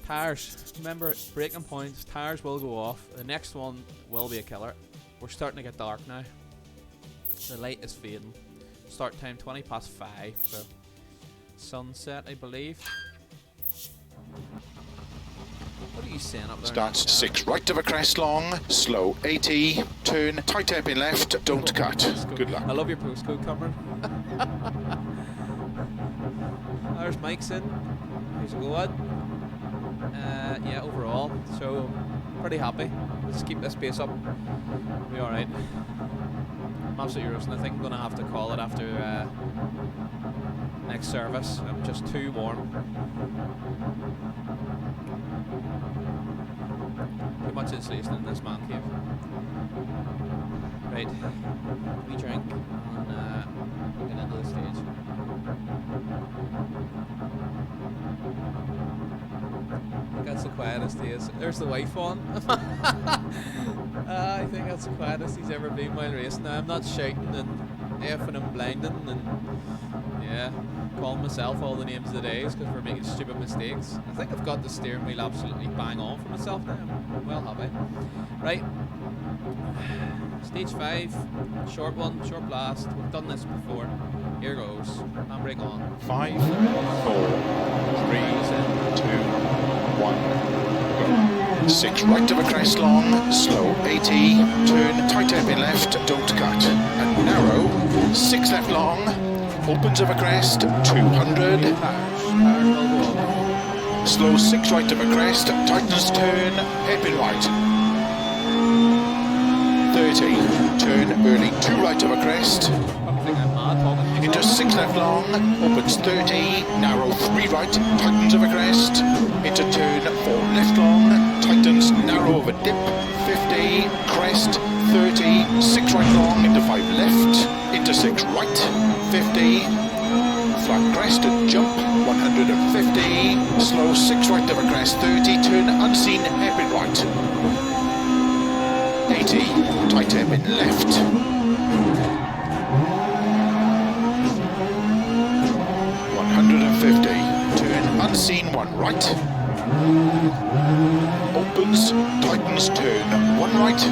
Tires, remember, braking points, tires will go off. The next one will be a killer. We're starting to get dark now. The light is fading. Start time 5:20, so sunset, I believe. What are you saying up there? Starts 6 right of a crest long, slow 80, turn, tight hairpin left, don't cut. Good luck. I love your postcode, Cameron. There's Mike's in. Here's a go at. Yeah, overall, so pretty happy. Let's keep this pace up. We'll be alright. I'm absolutely roasting. I think I'm going to have to call it after next service. I'm just too warm. Too much insulation in this man cave. Right, we drink and we'll get into the stage. I think that's the quietest he is. There's the wife on. I think that's the quietest he's ever been while racing. Now, I'm not shouting and effing and blinding and yeah, calling myself all the names of the days because we're making stupid mistakes. I think I've got the steering wheel absolutely bang on for myself now. I'm well happy. Right. Stage 5, short one, short blast. We've done this before. Here goes. Handbrake on. 5, 4, 3, 2, 1, go. 6 right of a crest long, slow 80, turn, tight hairpin left, don't cut. And narrow, 6 left long, opens of a crest, 200. Slow 6 right of a crest, tightens turn, hairpin right. 30, turn early 2 right of a crest, into 6 left long, opens 30, narrow 3 right, tightens of a crest, into turn 4 left long, tightens narrow of a dip, 50, crest, 30, 6 right long, into 5 left, into 6 right, 50, flat crest and jump, 150, slow 6 right over crest, 30, turn unseen, hairpin right, 80, tight hairpin left, 150, turn unseen 1 right, opens, tightens, turn 1 right,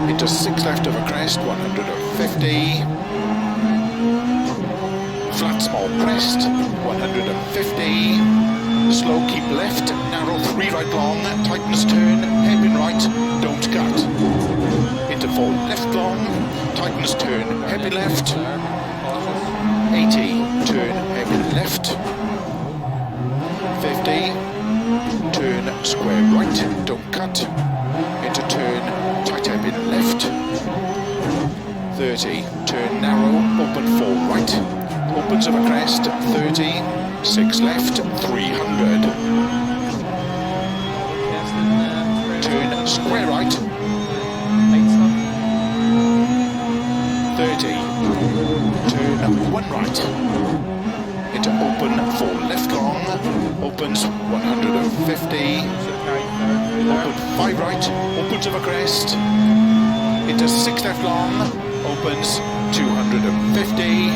into 6 left over crest, 150, flat small crest, 150, slow keep left, narrow 3 right long, tightens turn, hairpin right, don't cut, into 4 left long, tightens turn, hairpin left, 80, turn, hairpin left, 50, turn square right, don't cut, into turn, tight hairpin left, 30, turn narrow, open 4 right, opens over crest, 30, 6 left, 300, turn square right, 30, turn 1 right, into open 4 left long, opens 150, open 5 right, opens over crest, into 6 left long, opens 250,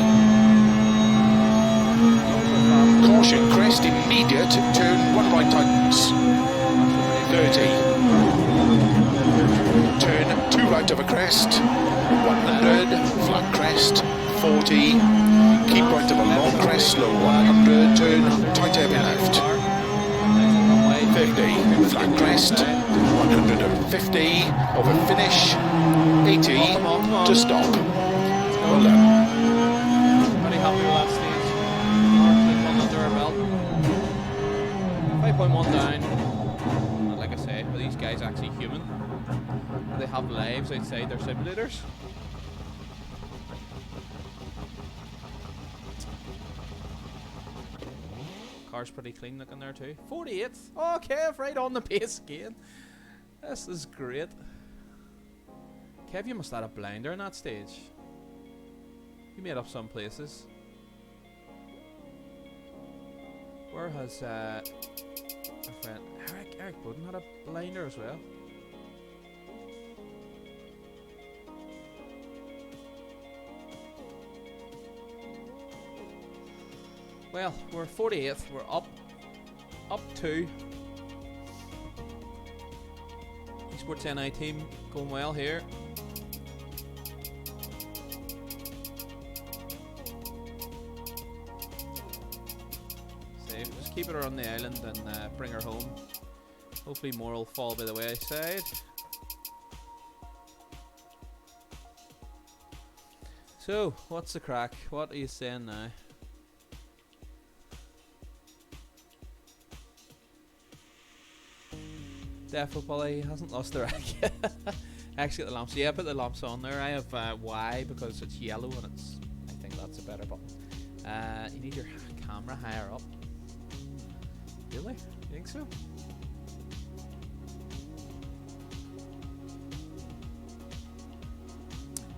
caution crest immediate, turn 1 right tightens, 30, turn 2 right over crest, 100, flat crest, 40, keep right of a long crest, slow 100, turn, tight hairpin left, 50, flat crest, 150, over finish, 80, to stop. Well done. Pretty happy with that stage. Under our belt. 5.1 down. And like I say, are these guys actually human? Do they have lives outside their simulators? Car's pretty clean looking there too. 48th. Oh, Kev, right on the pace again. This is great. Kev, you must have had a blinder in that stage. You made up some places. Where has our friend Eric Budden had a blinder as well? Well, we're 48th. We're up 2. Esports NI team going well here. Safe. Just keep her on the island and bring her home. Hopefully more will fall by the wayside. So, what's the crack? What are you saying now? Definitely hasn't lost the rack. Actually, the lamps. Yeah, put the lamps on there. I have Y because it's yellow and it's. I think that's a better button. You need your camera higher up. Really? You think so?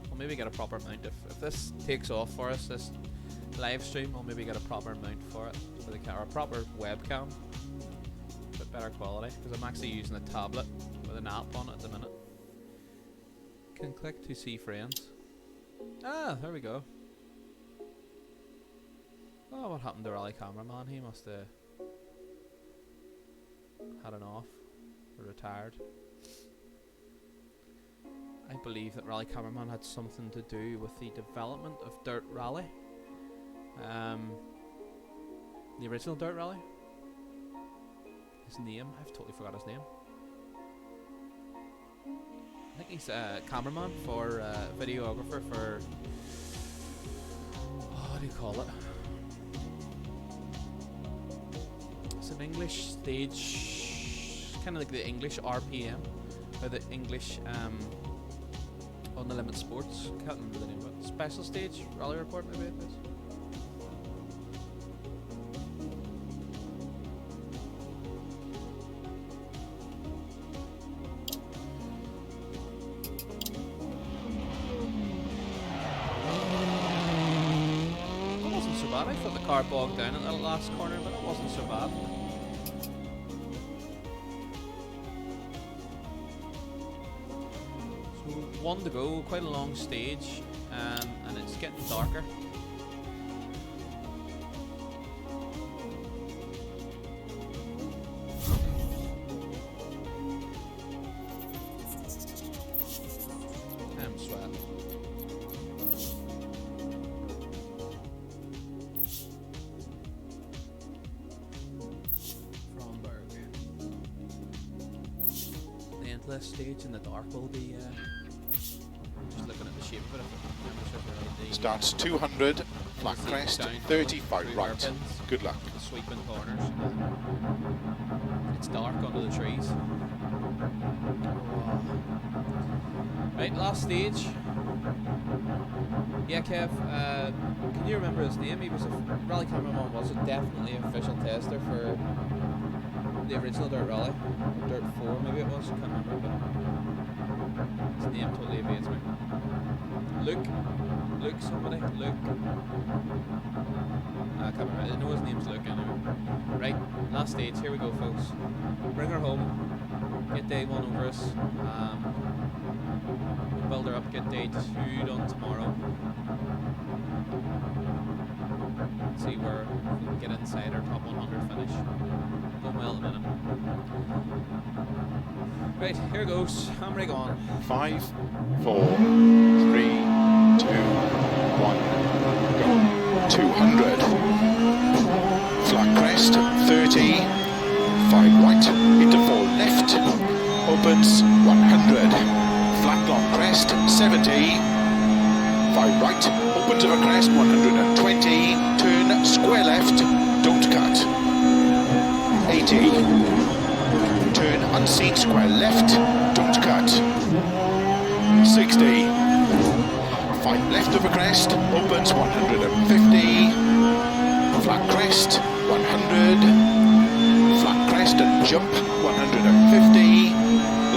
We'll maybe get a proper mount if this takes off for us. This live stream, we'll maybe get a proper mount for it for the camera, a proper webcam. Bit better quality because I'm actually using a tablet with an app on it at the minute. Can click to see friends. Ah, there we go. Oh, what happened to Rally Cameraman? He must have had an off or retired. I believe that Rally Cameraman had something to do with the development of Dirt Rally. The original Dirt Rally. His name, I've totally forgot his name. I think he's a cameraman for videographer for what do you call it? It's an English stage, kind of like the English RPM or the English on the Limit Sports. Can't remember the name of it. Special Stage Rally Report, maybe it is. bad. I thought the car bogged down at that last corner, but it wasn't so bad. So 1 to go, quite a long stage, and it's getting darker. I'm sweating. The endless stage in the dark will be just looking at the shape of it. Starts 200, flat crest, 35 right. Good luck. The sweeping corners. It's dark under the trees. Right, last stage. Yeah, Kev, can you remember his name? He was a rally cameraman, was it? Definitely an official tester for the original Dirt Rally. Or Dirt 4, maybe it was, I can't remember, but his name totally evades me. Luke, somebody, Luke. I can't remember, I know his name's Luke anyway. Right, last stage, here we go folks. Bring her home, get day 1 over us. Build her up, get day 2 done tomorrow. Let's see where we can get inside our top 100 finish. Going well at the minute. Right, here goes. Hamrig on. 5, 4, 3, 2, 1, go. 200. Flat crest, 30. 5 right, into 4 left. Opens, 100. Flat long crest, 70. 5 right, opens of a crest, 120. Turn, square left, don't cut. 80. Turn, unseen, square left, don't cut. 60. 5 left of a crest, opens, 150. Flat crest, 100. Flat crest and jump, 150.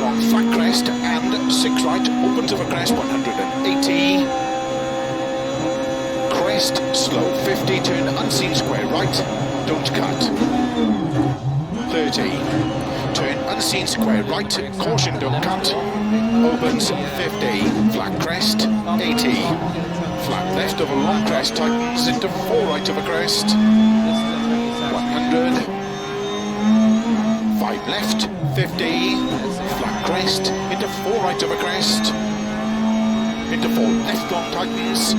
Long flat crest and 6 right, opens of a crest, 180. Crest, slow 50, turn unseen, square right, don't cut. 30. Turn unseen, square right, caution, don't cut. Opens 50, flat crest, 80. Flat left of a long crest, tightens into 4 right of a crest. 100. 5 left, 50. Flat crest, into 4 right of a crest. Into 4 left long, tightens.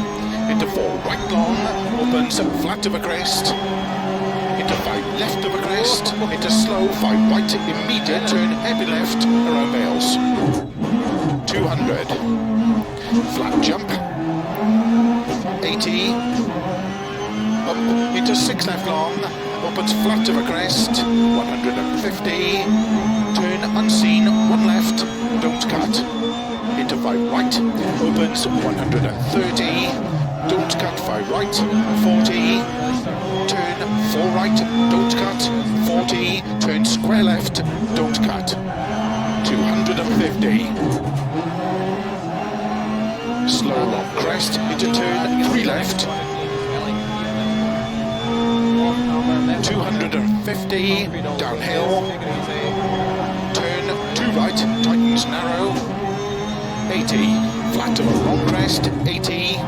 Into 4 right long, opens flat of a crest. Into 5 left of a crest. Into slow 5 right, immediate turn, heavy left, around bales. 200. Flat jump. 80. Up into 6 left long, opens flat of a crest. 150. Turn unseen, 1 left, don't cut. Into 5 right, opens 130. Don't cut 5 right, 40. Turn 4 right, don't cut. 40. Turn square left, don't cut. 250. Slow long crest into turn 3 left. 250. Downhill. Turn 2 right, tightens narrow. 80. Flat of a long crest, 80.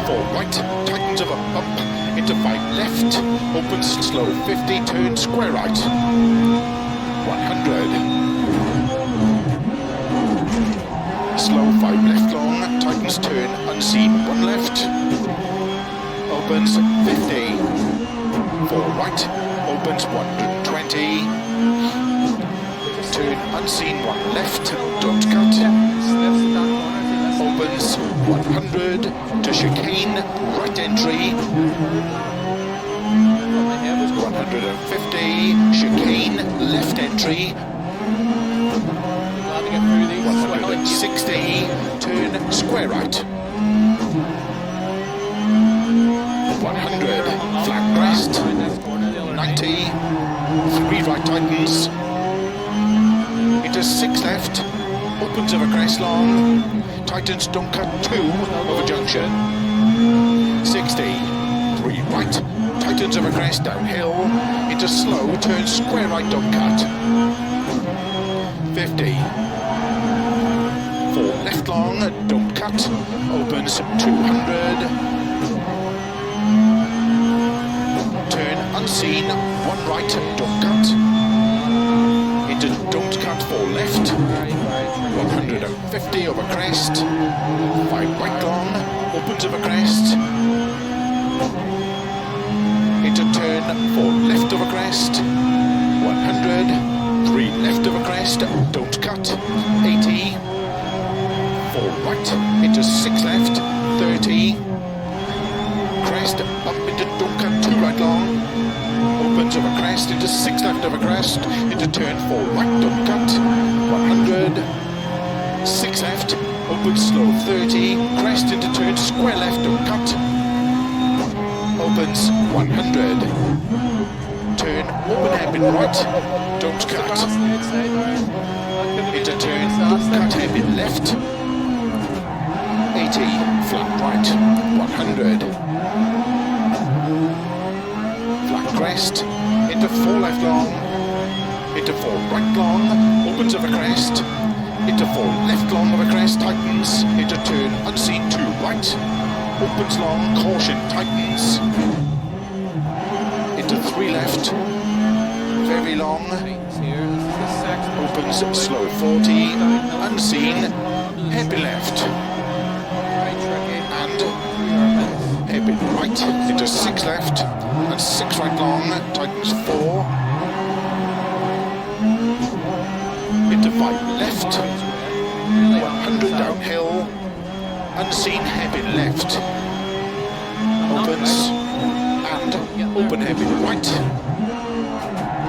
4 right, tightens of a bump, into 5 left, opens slow 50, turn square right, 100. Slow 5 left long, tightens turn unseen 1 left, opens 50. 4 right, opens 120. Turn unseen 1 left, don't cut. Opens 100 to chicane, right entry. 150, chicane, left entry. 160, turn square right. 100, flat crest. 90, 3 right tightens. Into 6 left, opens of a crest long. Tightens, don't cut 2 of a junction. 60, 3 right, tightens of a crest downhill, into slow, turn square right, don't cut. 50. 4 left long, don't cut, opens 200. Turn unseen, 1 right, don't cut. Into don't cut, 4 left. 150 over crest. 5 right long, opens over crest. Into turn 4 left over crest. 100. 3 left over crest, don't cut. 80. 4 right, into 6 left. 30. Crest, bump into don't cut, 2 right long. Opens over crest, into 6 left over crest, into turn 4 right, don't cut, 100, 6 left, opens slow 30, crest into turn square left, don't cut, opens 100, turn open hairpin right, don't cut, into turn don't cut hairpin left, 80, flat right, 100. Crest, into 4 left long, into 4 right long, opens of a crest, into 4 left long of a crest, tightens, into turn unseen 2 right, opens long, caution, tightens, into 3 left, very long, opens slow 40, unseen, hairpin left, and hairpin right, into 6 left, and 6 right long, tightens 4, into 5 left, 100 downhill, unseen hairpin left, opens, and open hairpin right,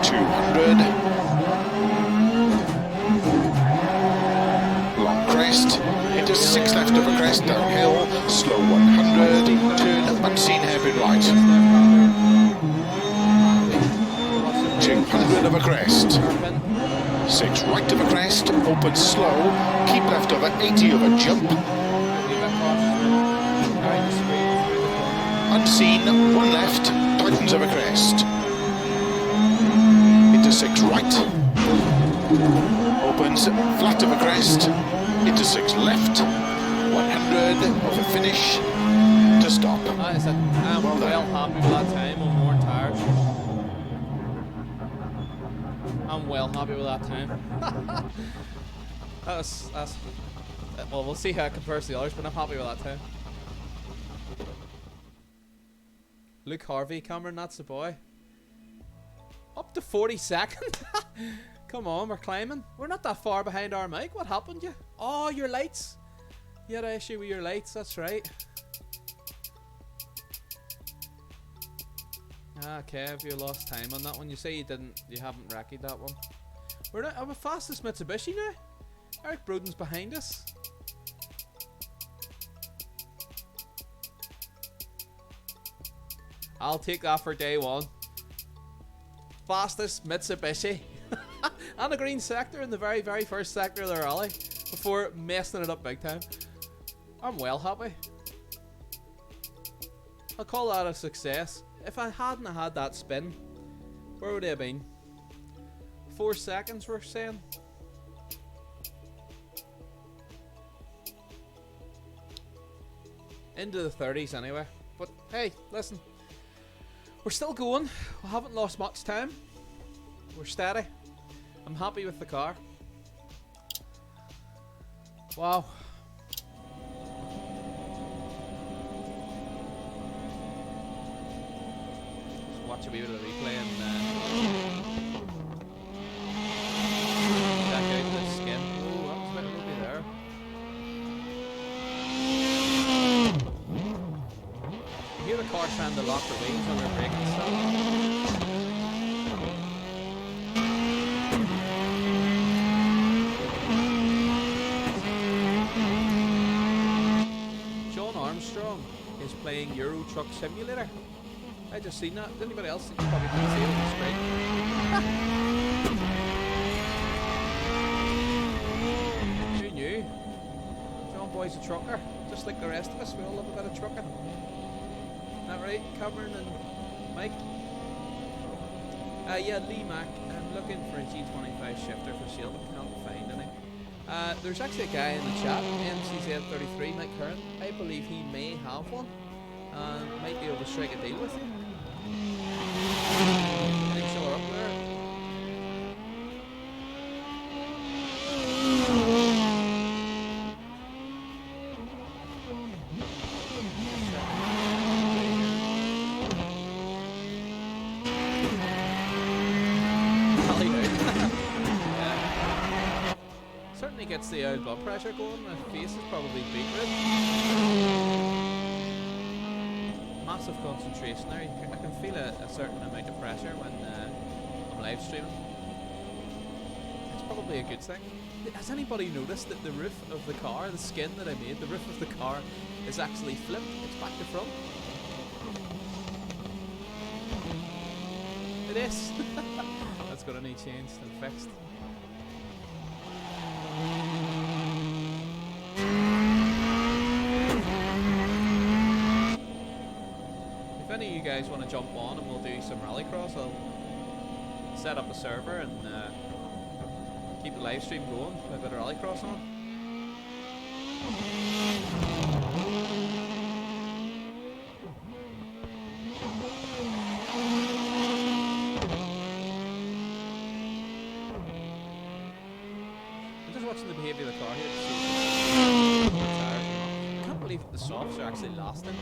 200, long crest, into 6 left of a crest, downhill, slow 100, turn unseen hairpin right, 200 of a crest, 6 right of a crest, open slow, keep left over 80 of a jump, unseen, 1 left, tightens of a crest, into 6 right, opens flat of a crest, into 6 left, 100 of a finish, to stop. I'm well happy with that time. I'm more tired. I'm well happy with that time. that's well, we'll see how it compares to the others, but I'm happy with that time. Luke Harvey, Cameron, that's the boy. Up to 42nd. Come on, we're climbing. We're not that far behind our mic. What happened to you? Oh, your lights. You had an issue with your lights, that's right. Okay, have you lost time on that one? You say you haven't wrecked that one. We're the fastest Mitsubishi now. Eric Broden's behind us. I'll take that for day 1. Fastest Mitsubishi. And a green sector in the very, very first sector of the rally before messing it up big time. I'm well happy. I'll call that a success. If I hadn't had that spin, where would it have been? 4 seconds, we're saying. Into the 30s anyway. But hey, listen. We're still going. We haven't lost much time. We're steady. I'm happy with the car. Wow. Just watch a wee bit of the replay and check out the skin. Oh, that was a bit ropey there. You hear the car trying to lock the wings on their braking stuff. Jon Armstrong is playing Euro Truck Simulator. I just seen that. Anybody else? You probably didn't see it on the screen. Who knew? John Boy's a trucker, just like the rest of us. We all love a bit of trucking. Isn't that Right, Cameron and Mike. Yeah, Lee Mack. I'm looking for a G25 shifter for sale, but can't find any. There's actually a guy in the chat, MCZ33, Mike Curran. I believe he may have one, and might be able to strike a deal with you. Thanks for up there. Certainly gets the old blood pressure going. My face is probably beetroot. Massive concentration there. I can feel a certain amount of pressure when I'm live streaming. It's probably a good thing. Has anybody noticed that the roof of the car, the skin that I made, the roof of the car is actually flipped? It's back to front. It is. That's gonna need changed and fixed. If any of you guys want to jump on and we'll do some Rallycross, I'll set up a server and keep the live stream going with a bit of Rallycross on. I'm just watching the behaviour of the car here to see if it's tires or not. I can't believe that the softs are actually lasting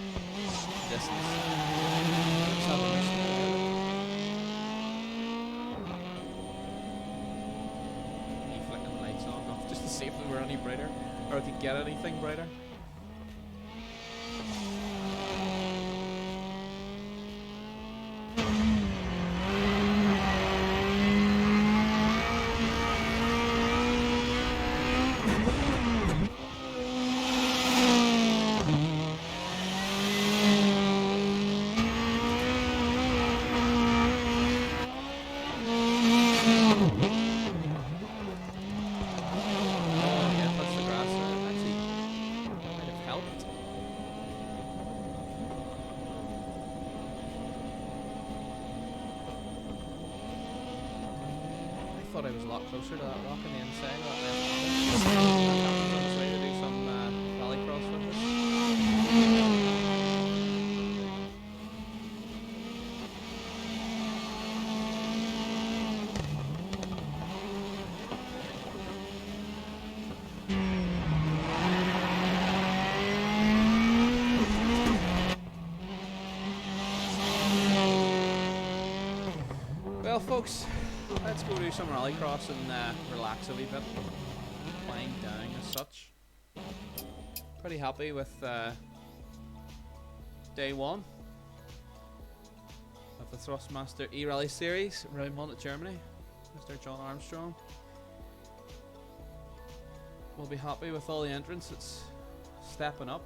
distance. Let's have a listen. Flicking the lights on and off just to see if they were any brighter, or if I could get anything brighter. I was a lot closer to that rock on the inside. That happens on his way to do some Rallycross with us. Well, folks, let's go do some Rallycross and relax a wee bit. Wind down as such. Pretty happy with day one of the Thrustmaster E-Rally series, round 1 at Germany. Mr. Jon Armstrong. We'll be happy with all the entrants. It's stepping up.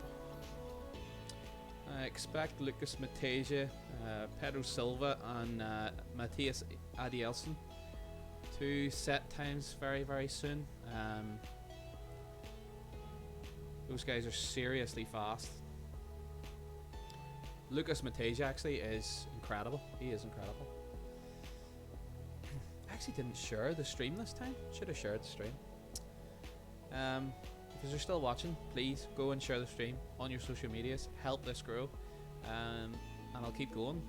I expect Lucas Mateja, Pedro Silva and Matthias Adielson to set times very, very soon. Those guys are seriously fast. Lucas Mateja actually is incredible. He is incredible. I actually didn't share the stream this time. Should have shared the stream. If you're still watching, please go and share the stream on your social medias. Help this grow, and I'll keep going.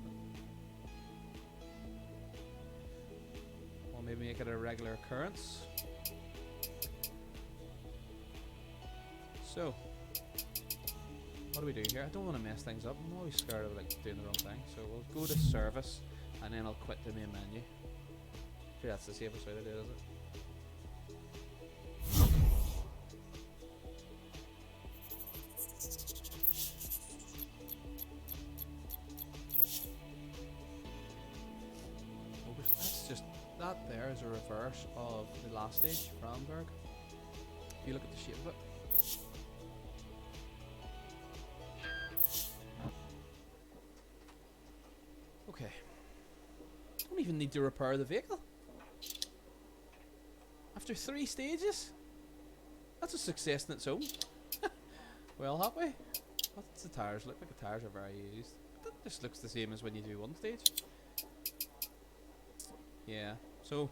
Or maybe make it a regular occurrence. So, what do we do here? I don't want to mess things up. I'm always scared of doing the wrong thing. So we'll go to service, and then I'll quit the main menu. I think that's the safest way to do it, is it? That there is a reverse of the last stage, Ramberg. If you look at the shape of it. Okay. Don't even need to repair the vehicle. After 3 stages? That's a success in its own. Well, happy. What's the tires look like? The tires are very used. That just looks the same as when you do one stage. Yeah. So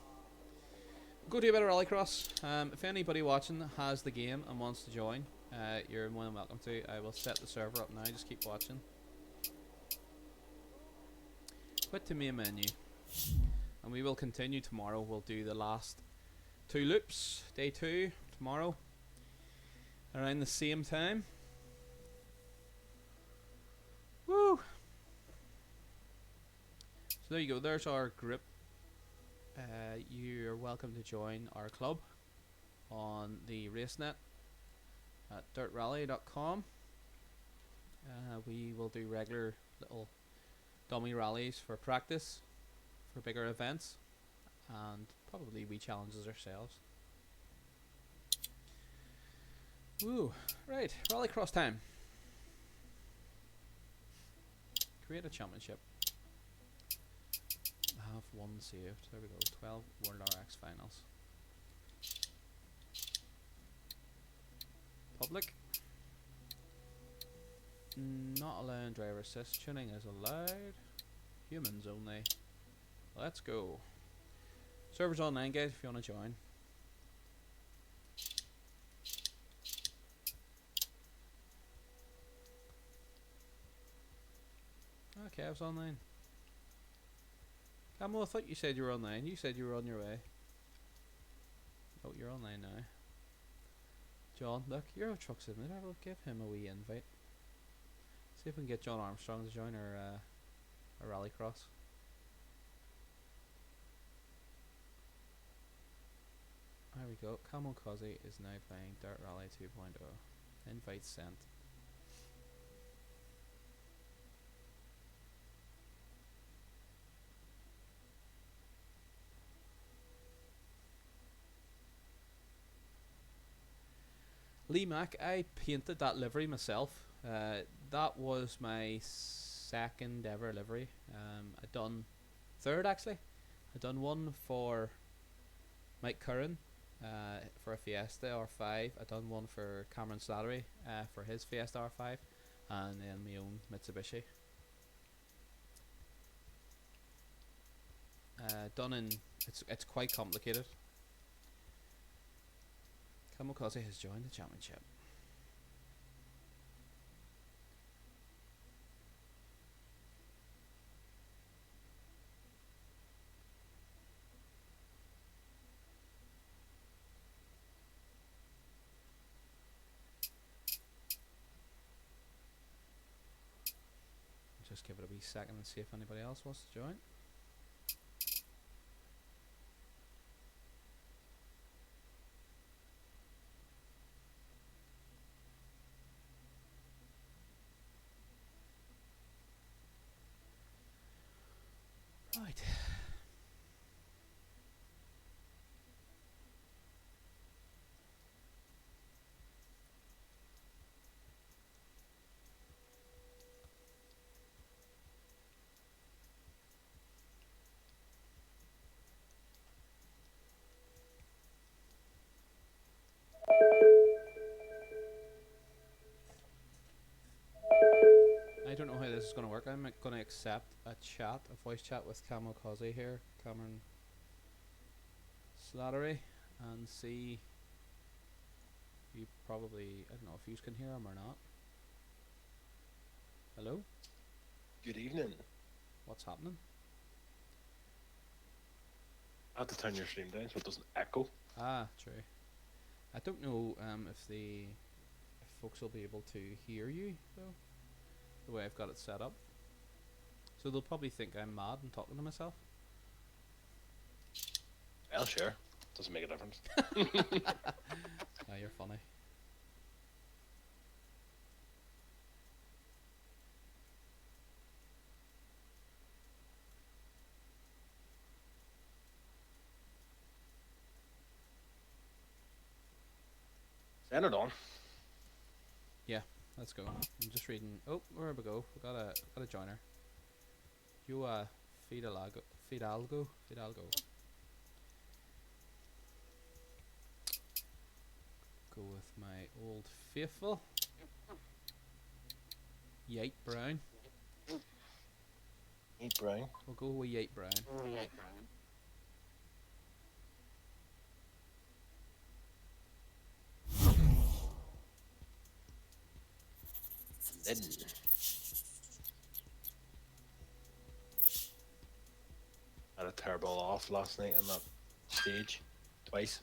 go do a bit of Rallycross. If anybody watching has the game and wants to join, you're more than welcome to. I will set the server up now. Just keep watching. Quit to main menu, and we will continue tomorrow. We'll do the last 2 loops, day 2 tomorrow, around the same time. Woo! So there you go. There's our group. You're welcome to join our club on the RaceNet at Rd.1. We will do regular little dummy rallies for practice, for bigger events, and probably wee challenges ourselves. Woo! Right, Rallycross time. Create a championship. I have 1 saved. There we go. 12 World RX finals. Public. Not allowing driver assist. Tuning is allowed. Humans only. Let's go. Server's online, guys, if you want to join. Okay, I was online. Camel, I thought you said you were online. You said you were on your way. Oh, you're online now. John, look, you're a truck simulator. We'll give him a wee invite. See if we can get Jon Armstrong to join our Rallycross. There we go. Kamikaze is now playing Dirt Rally 2.0. Invite sent. Lee Mack, I painted that livery myself. That was my 2nd ever livery. I done 3rd actually. I done one for Mike Curran for a Fiesta R5. I done one for Cameron Slattery for his Fiesta R5, and then my own Mitsubishi. Done in it's quite complicated. Kamikaze has joined the championship. Just give it a wee second and see if anybody else wants to join. Right. I don't know how this is going to work. I'm going to accept a voice chat with Kamikaze here, Cameron Slattery, and see. You probably, I don't know if you can hear him or not. Hello? Good evening. What's happening? I have to turn your stream down so it doesn't echo. Ah, true. I don't know if folks will be able to hear you though, the way I've got it set up. So they'll probably think I'm mad and talking to myself. Well, sure. Doesn't make a difference. Ah, you're funny. Send it on. Yeah, let's go. I'm just reading. Oh, where we go? We got a joiner. You Fidalgo. Go with my old faithful. Yate Brown. Eat brown. We'll go with Yate Brown. Then. Had a terrible off last night on that stage. Twice.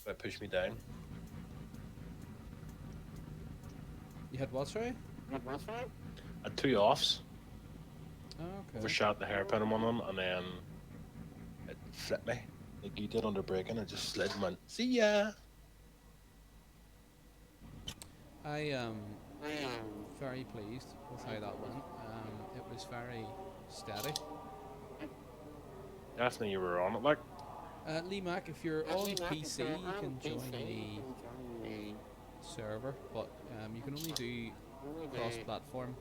But it pushed me down. You had what, sorry? Had 2 offs. Oh, okay. Overshot the hairpin on one of them, and then it flipped me. Like you did under braking, it just slid and went, see ya! I am very pleased with how that went. It was very steady. Definitely you were on it, like. Lee Mac, if you're on PC, you can join the server, but you can only do cross-platform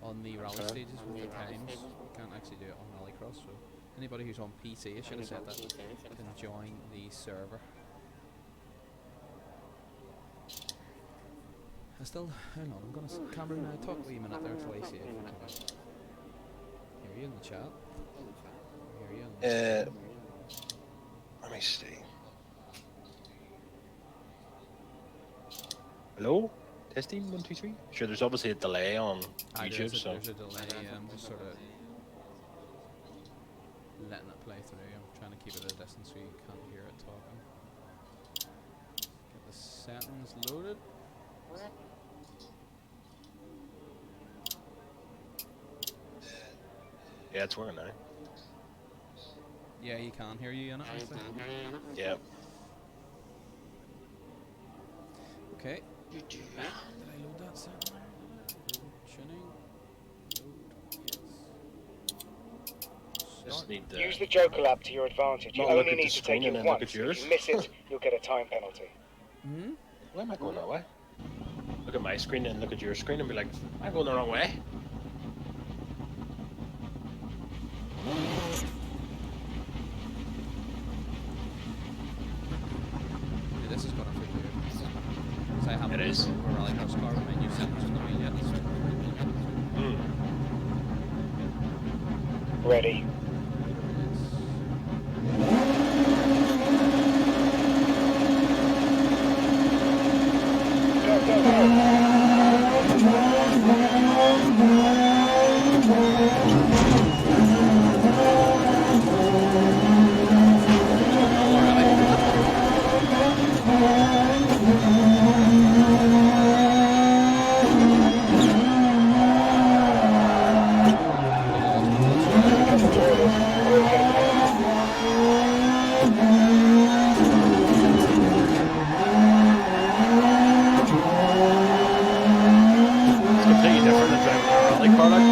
on the rally stages with the times. You can't actually do it on Rallycross, so anybody who's on PC, I should have said that, can join the server. I still, hang on, I'm gonna, Cameron, talk a wee minute there until I see if I can hear you in the chat. Hear you in the Let me see. Hello? Testing 1, 2, 3. Sure, there's obviously a delay on YouTube, so there's a delay. I'm just sort of letting it play through. I'm trying to keep it at a distance so you can't hear it talking. Get the settings loaded. yeah, it's working now. Yeah, you can hear you in it. Yeah. Okay. Did I load that setting there? Tuning. Load. Yes. Just need to Use the Joker lab to your advantage. You not look only at need the to take screen and it then look once. at yours. If you miss it, you'll get a time penalty. Hmm? Why am I going that way? Look at my screen and look at your screen and be like, I'm going the wrong way. Yeah, this is gonna feel weird. Because I haven't It is. a Rallycross car with my new settings on the wheel yet. So Ready. Go, go, go. It's completely different than driving a rally car, like.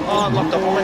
Oh, it locked up on me.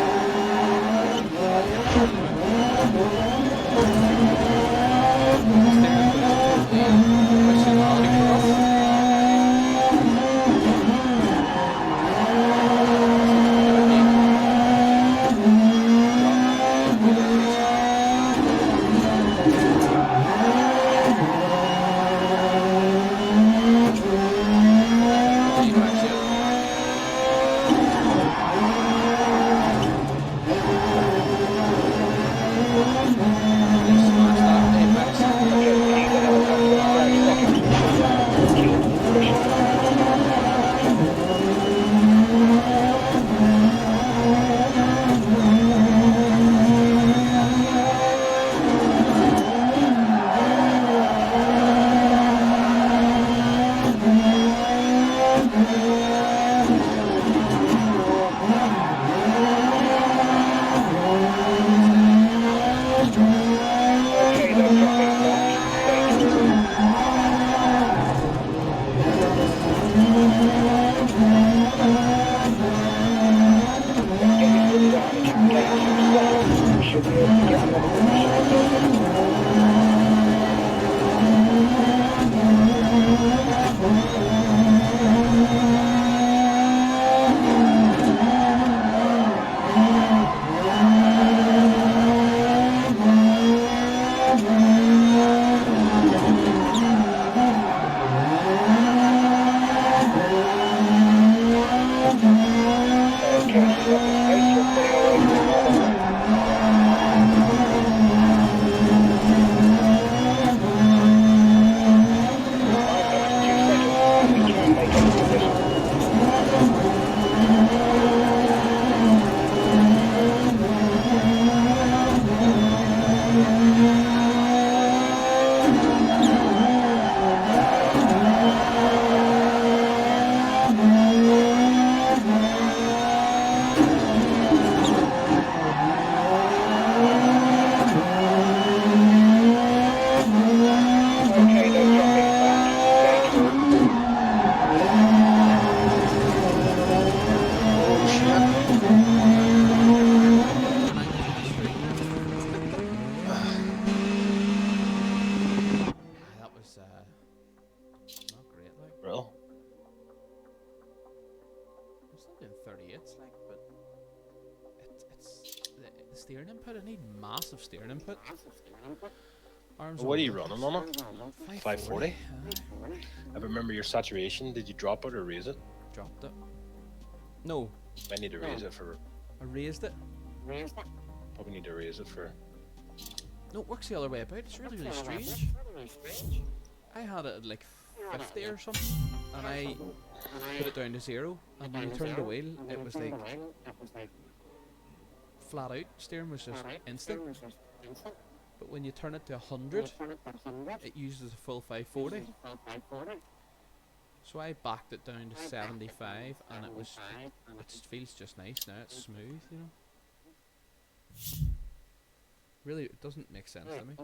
get another position. Okay, stop the space you're pulling away from the normal line. We can make any position. Okay, they're dropping back. Dangerous. Oh shit. That was not great. Like, Bro. I'm still doing 38s, like, but it's the steering input. I need massive steering input. Arms What are you over. running on it? 540? I remember your saturation. Did you drop it or raise it? Dropped it. No, I need to raise it for. I raised it. Probably need to raise it for. No, it works the other way about. It's really, really strange. I had it at like 50 or something, and I put it down to 0, and when you turned the wheel, it was like flat out. Steering was just instant. But when you turn it to 100, it uses a full 540. So I backed it down to 75, and it feels just nice now. It's smooth, you know. Really, it doesn't make sense to me.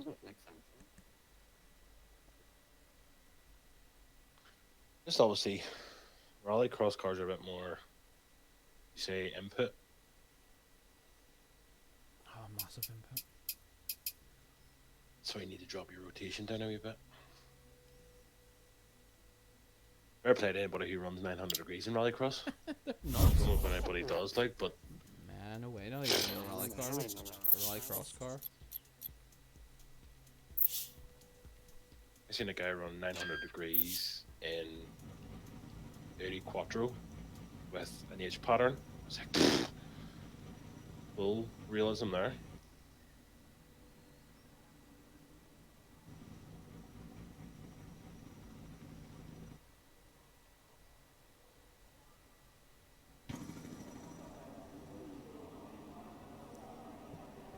Just obviously, Rallycross cars are a bit more, you say, input. Oh, massive input. So you need to drop your rotation down a wee bit. Fair play to anybody who runs 900 degrees in Rallycross. I don't know if anybody does, like, but Man, no way, not even a rally car. A Rallycross car. I seen a guy run 900 degrees in 80 Quattro with an H pattern. I was like, pfft. Full realism there.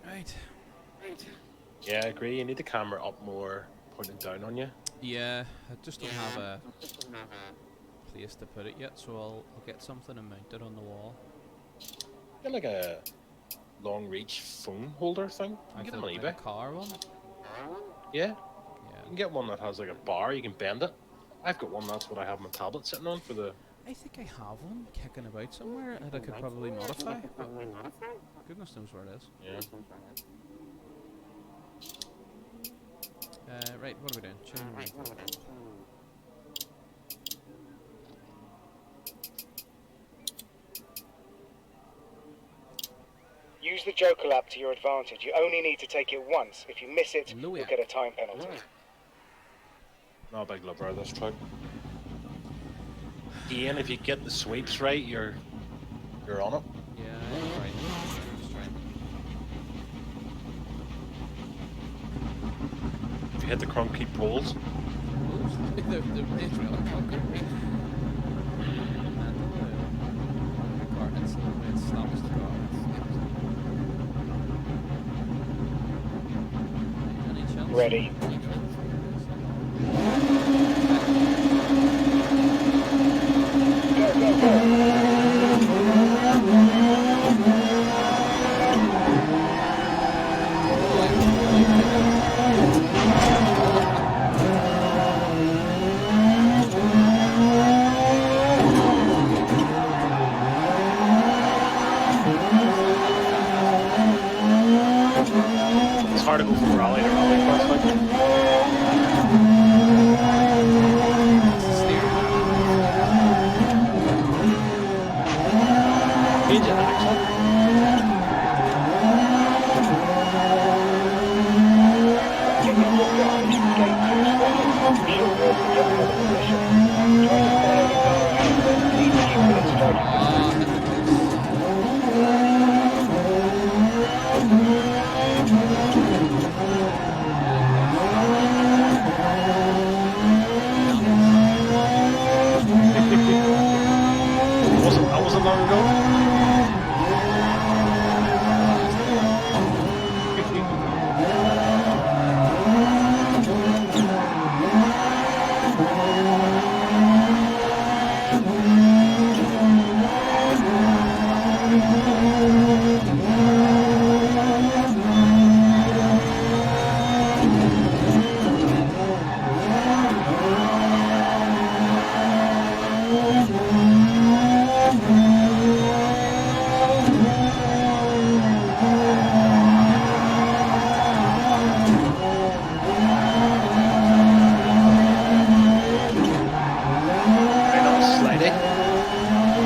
Right. Yeah, I agree. You need the camera up more, pointing down on you. Yeah, I just don't have a place to put it yet, so I'll get something and mount it on the wall. Get like a long reach phone holder thing. You can get them on Like eBay. a car one. Yeah. Yeah. You can get one that has like a bar, you can bend it. I've got one, that's what I have my tablet sitting on for the. I think I have one kicking about somewhere that I could probably modify. But goodness knows where it is. Yeah. Right, what are we doing? Chain link. Use the Joker lap to your advantage. You only need to take it once. If you miss it, Louis. you'll get a time penalty. Not a big lover of this truck. Again, if you get the sweeps right, you're on it. Yeah, that's right. That's right. If you hit the concrete poles. Oops, the race rail conquer. And the car hits the way it stops the car. Any chance? Ready. Go, go, go. hard to go from rally to rallycross. Like, change it, actually. Ah, hit the post. That wasn't long ago. Right, that was slidey.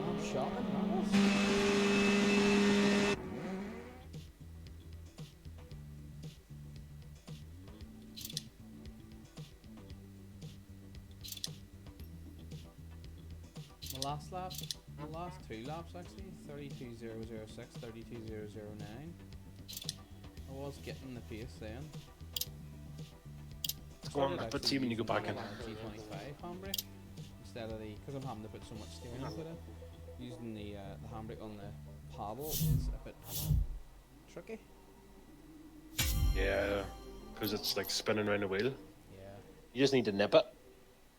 I'm shocking, man. The last lap, the last two laps actually, 32.006, 32.009. I was getting the pace then. It's going a bit see when you go back in. G25 handbrake instead of the, because I'm having to put so much steering into it. Using the handbrake on the paddle is a bit tricky. Yeah, because it's like spinning around the wheel. Yeah, You just need to nip it.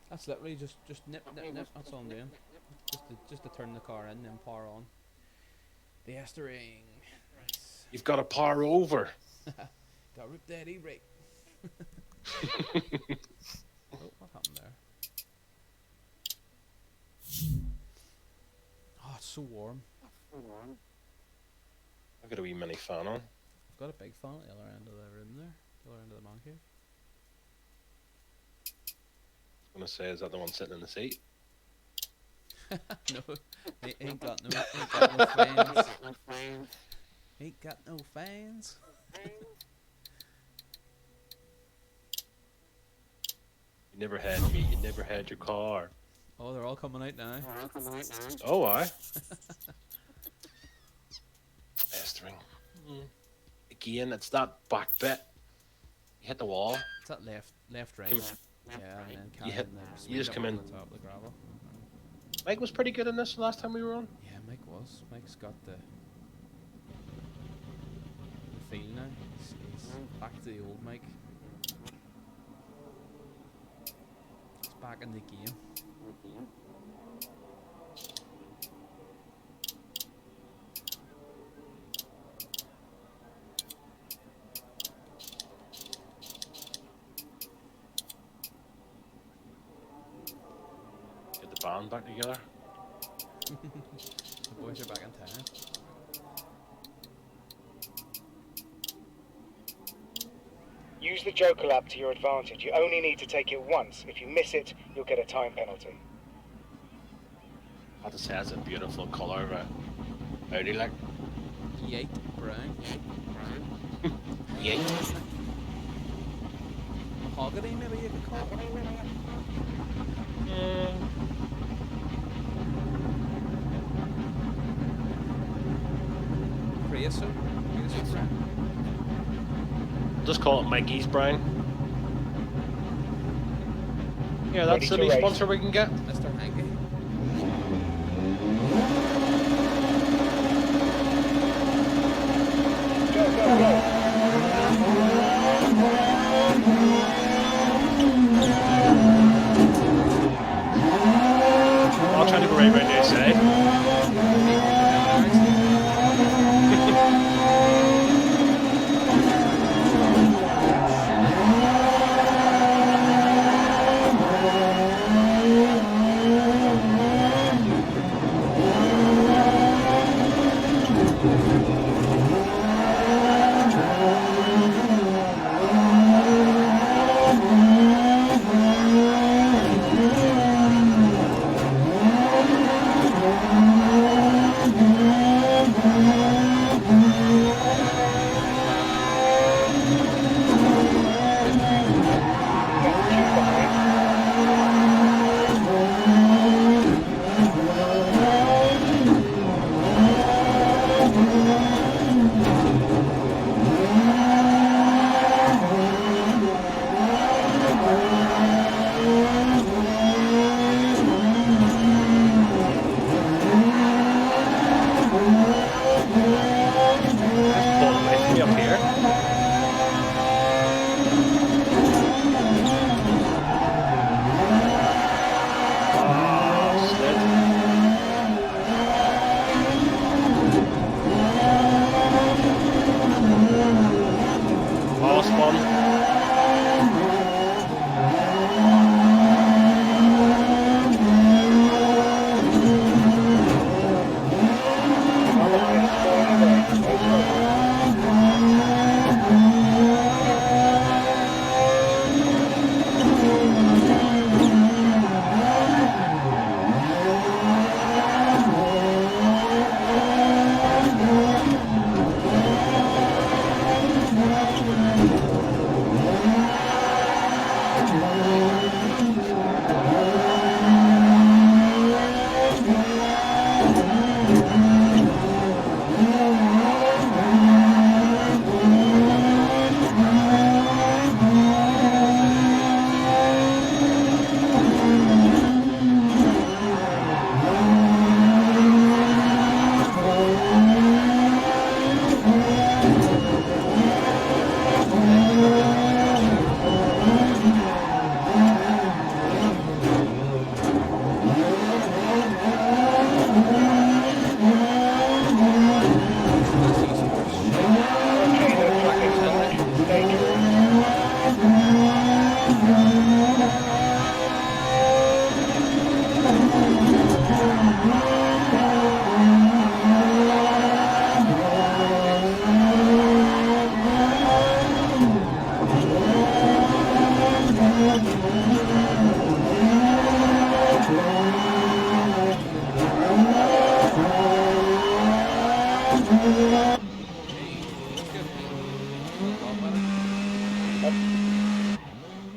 that's literally just nip. That's all I'm doing. Just to turn the car in, then power on. The Estering. Nice. You've got to power over. Got rip that e-brake. Oh, what happened there? Oh, it's so warm. I've got a wee mini fan on. I've got a big fan at the other end of the room there. The other end of the man cave. I was gonna say, is that the one sitting in the seat? No, ain't got no fans. Ain't got no fans. You never had me. You never had your car. Oh, they're all coming out now. Oh, I. Estering. Again, it's that back bit. You hit the wall. It's that left, right. Come- Yeah, and then You hit- the you just swing come up in. on the top of the gravel. Mike was pretty good in this last time we were on. Yeah, Mike's got the feel now. He's back to the old Mike. It's back in the game. Get the band back together. The boys are back in town. Use the Joker lap to your advantage. You only need to take it once. If you miss it, you'll get a time penalty. I have to say, that's a beautiful colour, but Audi like. Yeet, brown. Yeet. Mahogany, maybe you could call it. Creosote. Creosote brown. Just call it Mikey's Brown. Yeah, that's the Ready to new race. sponsor we can get. Mr. Hanky. Go, go, go. I'll try to go right around the outside.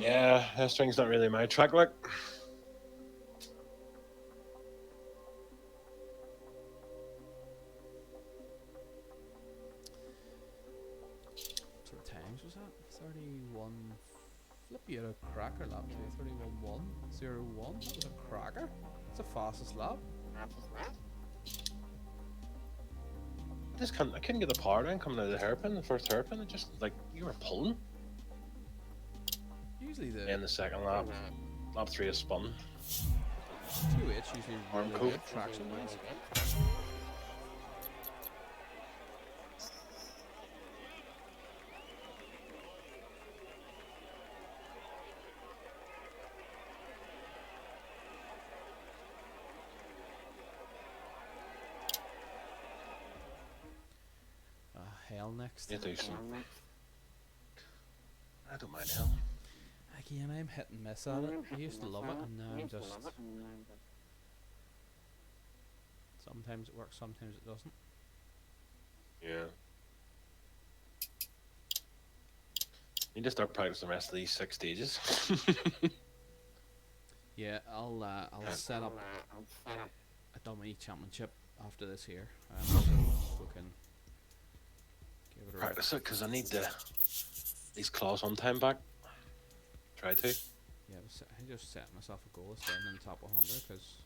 Yeah, Hesting's not really my track, look. What sort of times was that? 31. Flip, you had a cracker lap too. 31.1.01. That was a cracker. That's the fastest lap. I couldn't get the power down coming out of the hairpin, the first hairpin. It just, like, you were pulling. Usually the In the second lap. Lap 3 is spun. 2H usually Arm really coat. good traction wise. Hell next. Yeah, decent. I don't mind hell. Again, I'm hit and miss at it. I used to love it, and now I'm just. Sometimes it works, sometimes it doesn't. Yeah. Need to start practicing the rest of these 6 stages. Yeah, I'll set up a dummy championship after this here, so we can give it a Practice it because I need these claws on time back. Try to. Yeah, I just set myself a goal of staying in the top 100 because.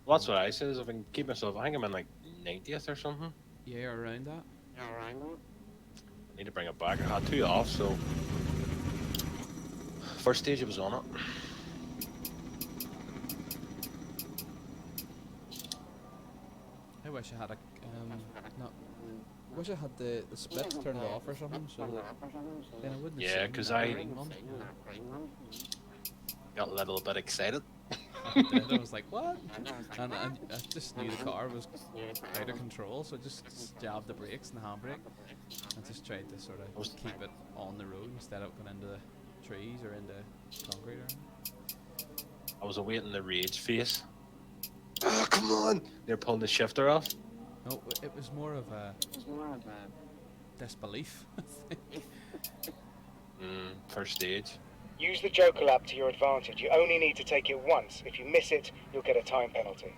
Well, that's what I said. Is if I can keep myself, I think I'm in like 90th or something. Yeah, around that. I need to bring it back. I had 2 off, so first stage I was on it. I wish I had a no. I wish I had the split turned off or something, so that then I wouldn't. Yeah, have because seen that I green one. got a little bit excited. I was like, what? And I just knew the car was out of control, so I just jabbed the brakes and the handbrake and just tried to sort of keep it on the road instead of going into the trees or into concrete or anything. I was awaiting the rage face. Oh, come on! They're pulling the shifter off. No, it was more of a disbelief. First stage. Use the Joker lap to your advantage. You only need to take it once. If you miss it, you'll get a time penalty.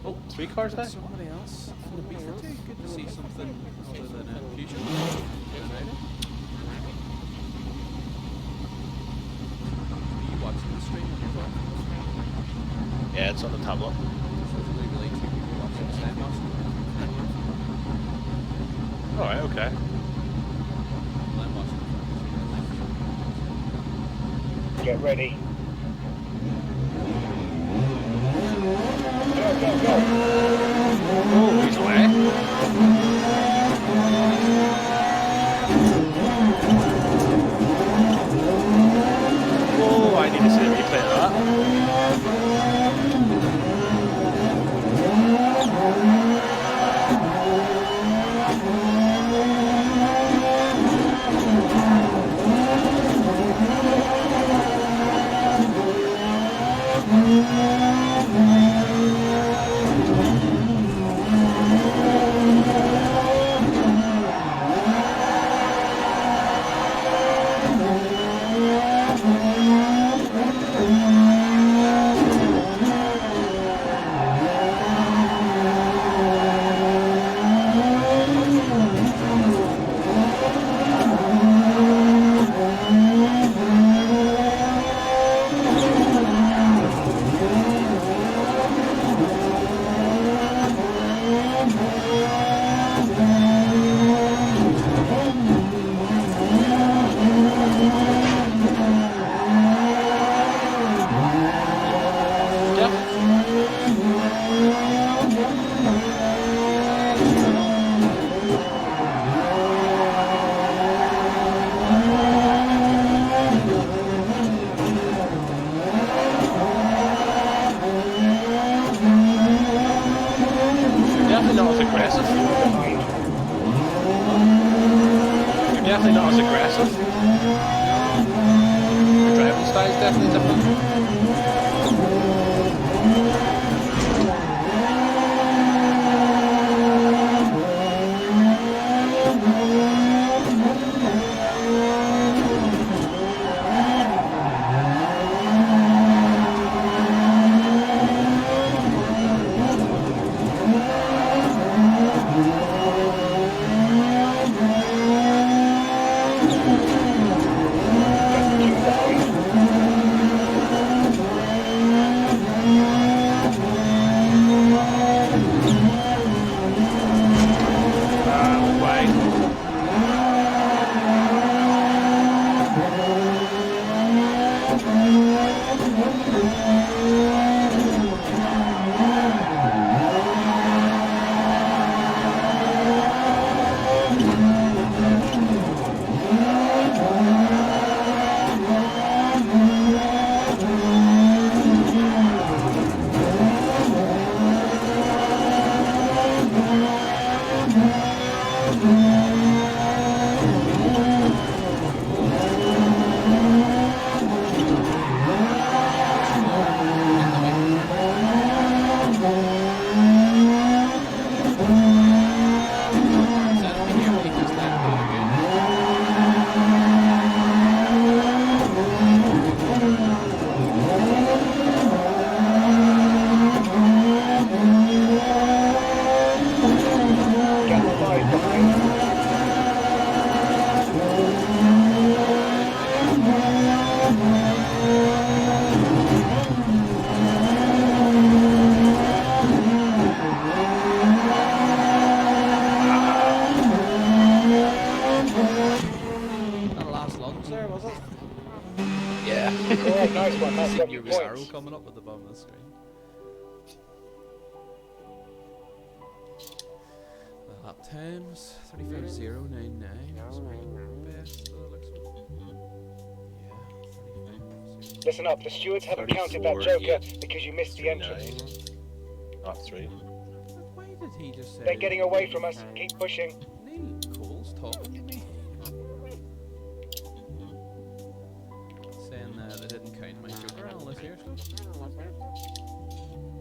Oh, 3 cars there? Somebody else in the B52. Good to see something other than a fusion. Are you watching the stream on your phone? Yeah, it's on the tablet. There's legally 2 people watching the same watch. Alright, okay. I'm watching it. Get ready. Go, go, go. Oh, he's away. Oh, I need to see a replay of that. Definitely not as aggressive. You're definitely not as aggressive. Your driving style is definitely different. Alright, nice one. That's See got your you wee arrow points. coming up at the bottom of the screen. The lap times 35.099. That's my best. That looks like. Yeah, 35.0. Listen up, the stewards haven't counted that 34, joker because you missed the entrance. 39, not 3. Why did he just say? They're getting away from us. Keep pushing. Neil Cole's talking to me. Saying they didn't count my joker and all this here.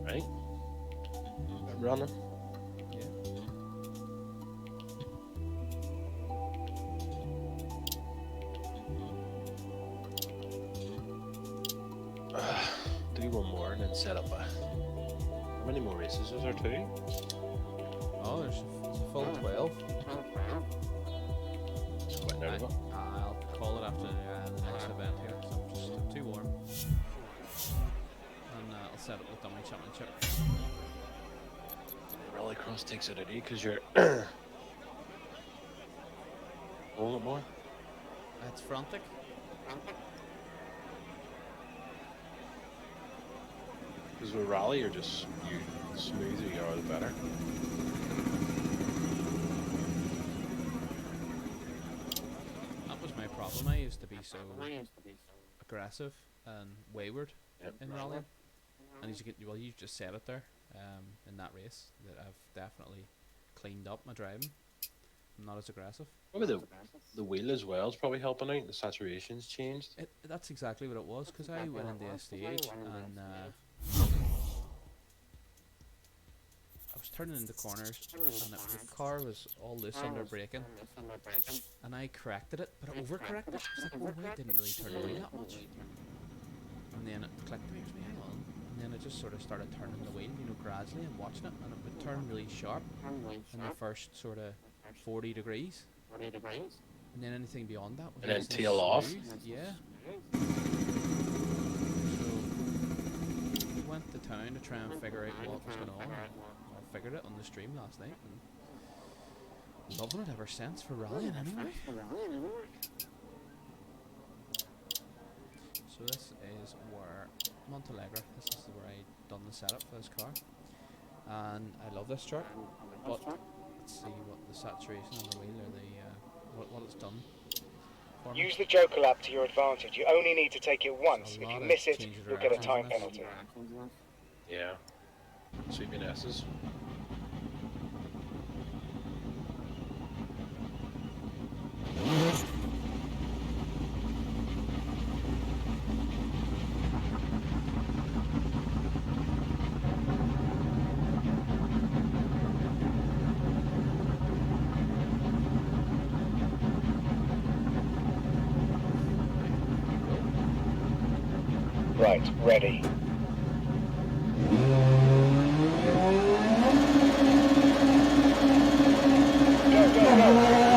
Right? I'm running. Yeah. Do one more and then set up a... How many more races is there? 2? Oh, there's a full 12. Quite out of it. I'll call it after the next event here, so I'm just too warm. And I'll set up the dummy championship. Rallycross takes it out of you because you're... Rolling it more? It's frantic. Because with Rally, you're just... The smoother you are, the better. That was my problem. I used to be so aggressive and wayward Yep. in rallying. And as you get, well, you just said it there in that race that I've definitely cleaned up my driving. I'm not as aggressive. Probably the wheel as well is probably helping out. The saturation's changed. That's exactly what it was, because I went into a stage and I was turning into corners and the car was all loose under braking and I corrected it, but I overcorrected it. I was like, oh, I didn't really turn the wheel that much. And then it clicked me, hang on. And then I just sort of started turning the wheel, gradually and watching it, and it would turn really sharp in the first sort of 40 degrees. And then anything beyond that was And then nice tail off. smooth. Yeah. So we went to town to try and figure out what was going on. I figured it on the stream last night and loving it ever since for rallying anyway. So this is where Montalegre, this is where I done the setup for this car. And I love this track, but let's see what the saturation on the wheel or the what it's done for me. Use the joker lap to your advantage. You only need to take it once. A If lot you of miss it, changes you'll get a around time in this. penalty. Yeah. Sweeping S's. Right, ready. Go, go, go!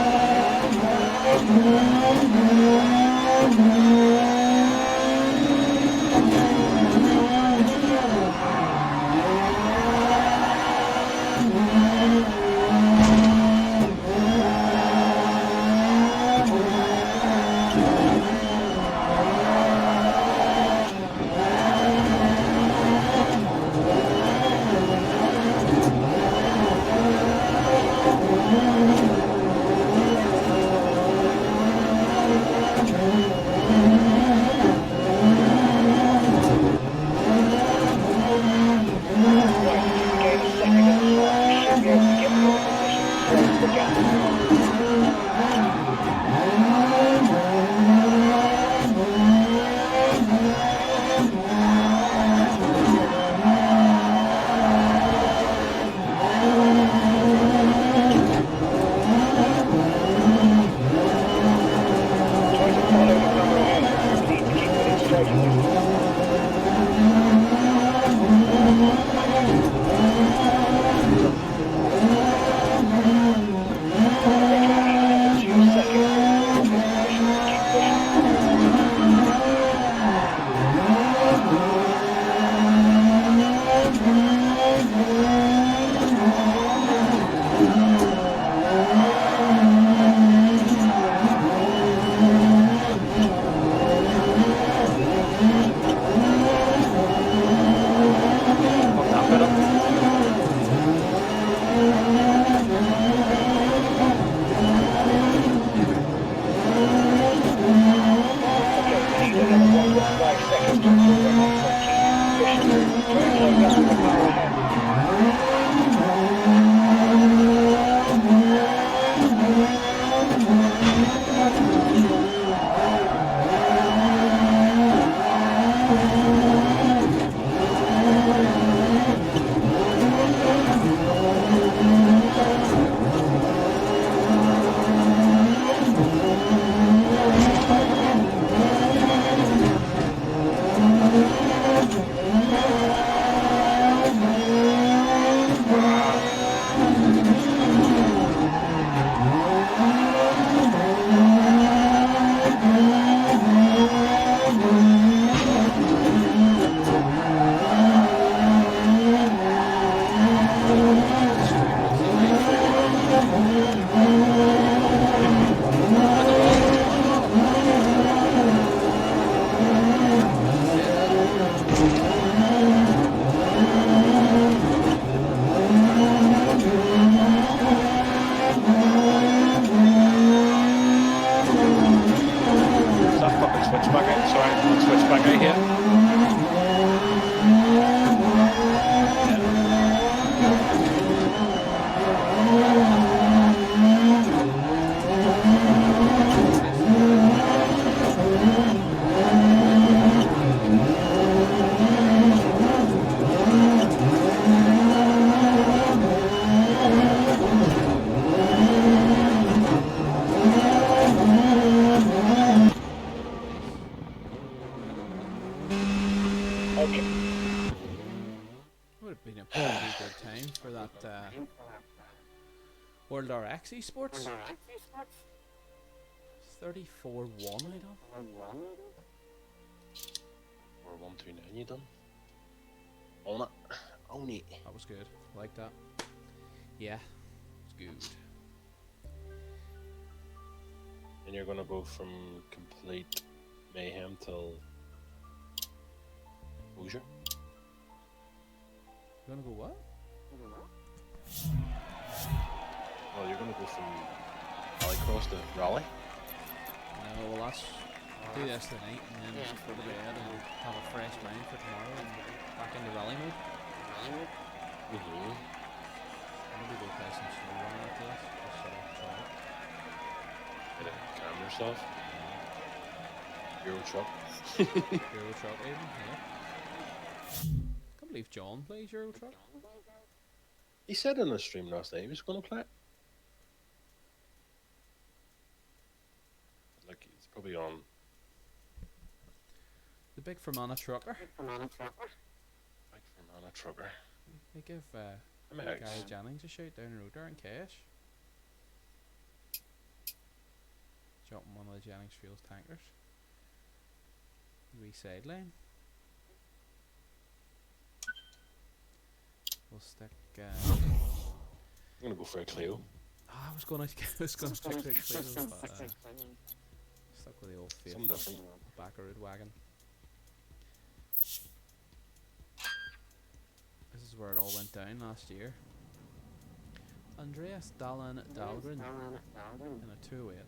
Very close up to the car ahead. Would have been a pretty good time for that World RX ESports. 34-1 I done. Or 129 you done? On it. Own it. That was good. Like that. Yeah, it's good. And you're gonna go from complete mayhem till Hoosier? You wanna go what? Well, you're gonna go from Rallycross to Rally? No, well that's do this tonight and then just go to bed and have a fresh mind for tomorrow and back into rally mode. Mm-hmm. Maybe go play some snow run after this. Just sort of try it. Get it, calm yourself. Euro truck. Euro Truck even, yeah. Can't believe John plays Euro Truck. He said in the stream last night he was gonna play it. Like it's probably on. The big Fermanagh trucker. Like for man a trucker. They give MX. Gary Jennings a shout down the road there in Cash. Jumping one of the Jennings Fuels tankers. Wee sideline. We'll stick. I'm gonna go for a Clio. I was gonna stick the Clio, but stuck with the old Something faithful different. Backerud wagon. This is where it all went down last year. Andreas Dahlgren in a 208.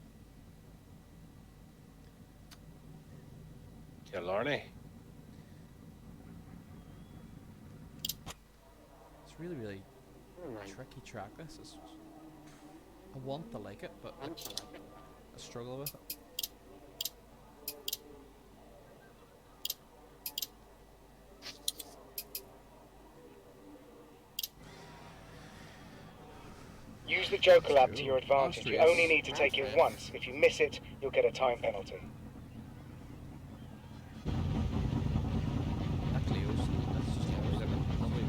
Killarney. It's really tricky track. This is. I want to like it, but I struggle with it. Use the Joker lab to your advantage. You only need to take it once. If you miss it, you'll get a time penalty. That Clio's. That's just lovely.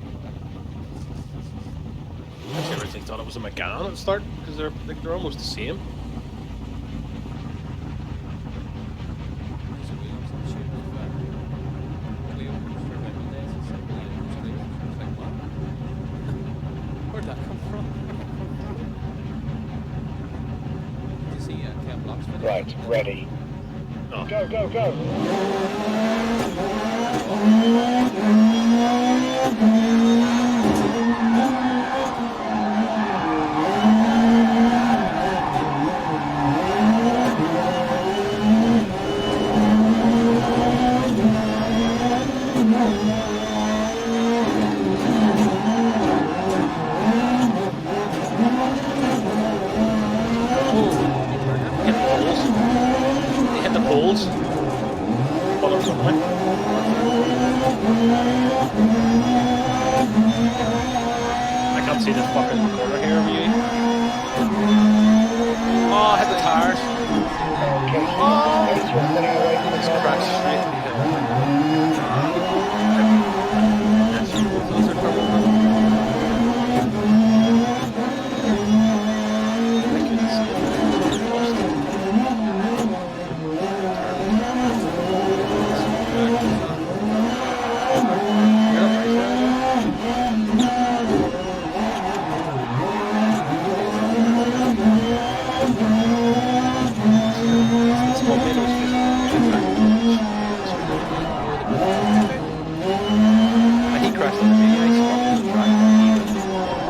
I originally thought it was a McGann at the start because they're almost the same. These are wheels in the shape of Clio for Bible days. It's like Clio. It's like what? Where'd that come from? Did you see Ken Block's video? Right, ready. Oh. Go, go, go! I can't see this fucking corner here over you. Oh, I hit the tires. Okay, space, you're pulling away from the Just car crashed park. straight into the I couldn't see it. He crashed into me. I spun on the track.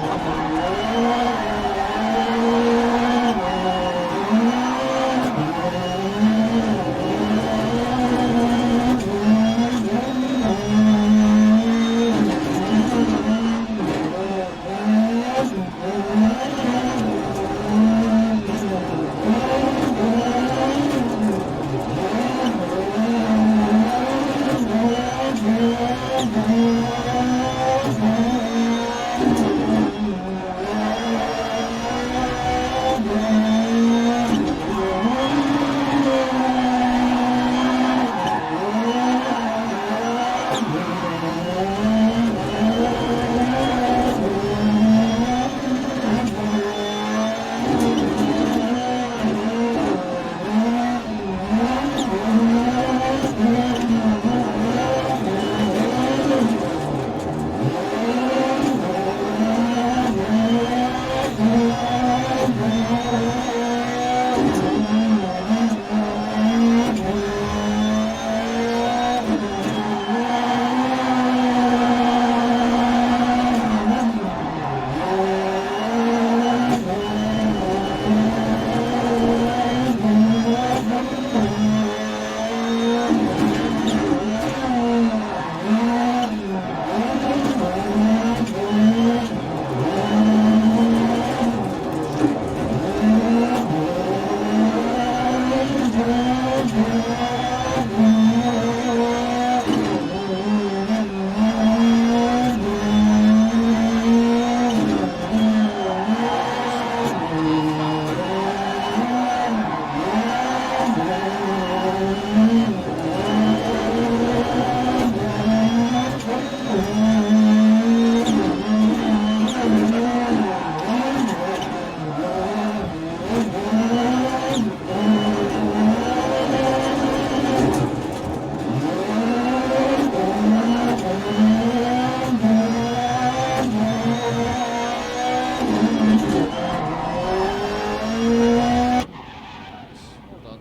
Nice. Well done.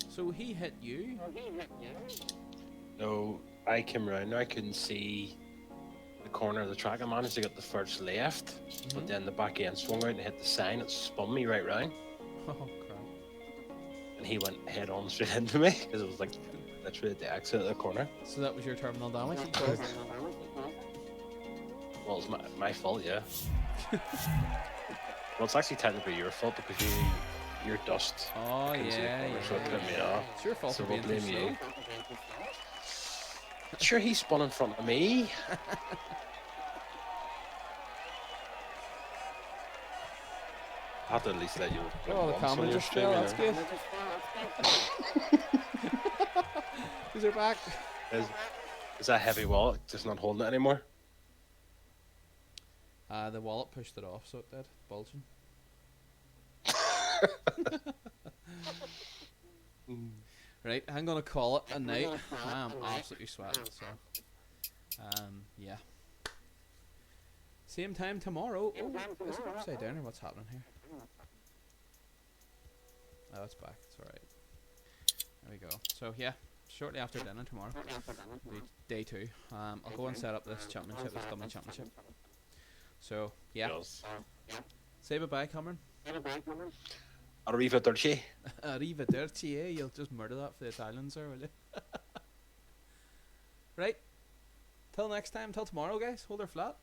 So he hit you? No, I came around there, I couldn't see the corner of the track. I managed to get the first left, but then the back end swung out and hit the sign. It spun me right round, Oh crap. and he went head on straight into me because it was like literally at the exit of the corner. So that was your terminal damage? Well, it's my fault, yeah. Well, it's actually technically your fault because you're dust. Oh Couldn't see the yeah, corner, so it put me yeah. off. It's your fault So for being we'll too blame slow. you. Sure, he spun in front of me. I have to at least let you. Oh, the once camera on your just stream, fell, you that's know. good. These are back. Is that heavy wallet just not holding it anymore? The wallet pushed it off, so it did. Bulging. Right, I'm gonna call it a night. I'm absolutely sweating, so yeah. Same time tomorrow. Oh, is it upside down or what's happening here? Oh, it's back. It's alright. There we go. So yeah, shortly after dinner tomorrow, will be day 2. I'll go and set up this championship, this dummy championship. So yeah, Yes. say bye bye, Cameron. Arrivederci. Arrivederci, eh? You'll just murder that for the Italians, there, will you? Right. Till next time. Till tomorrow, guys. Hold her flat.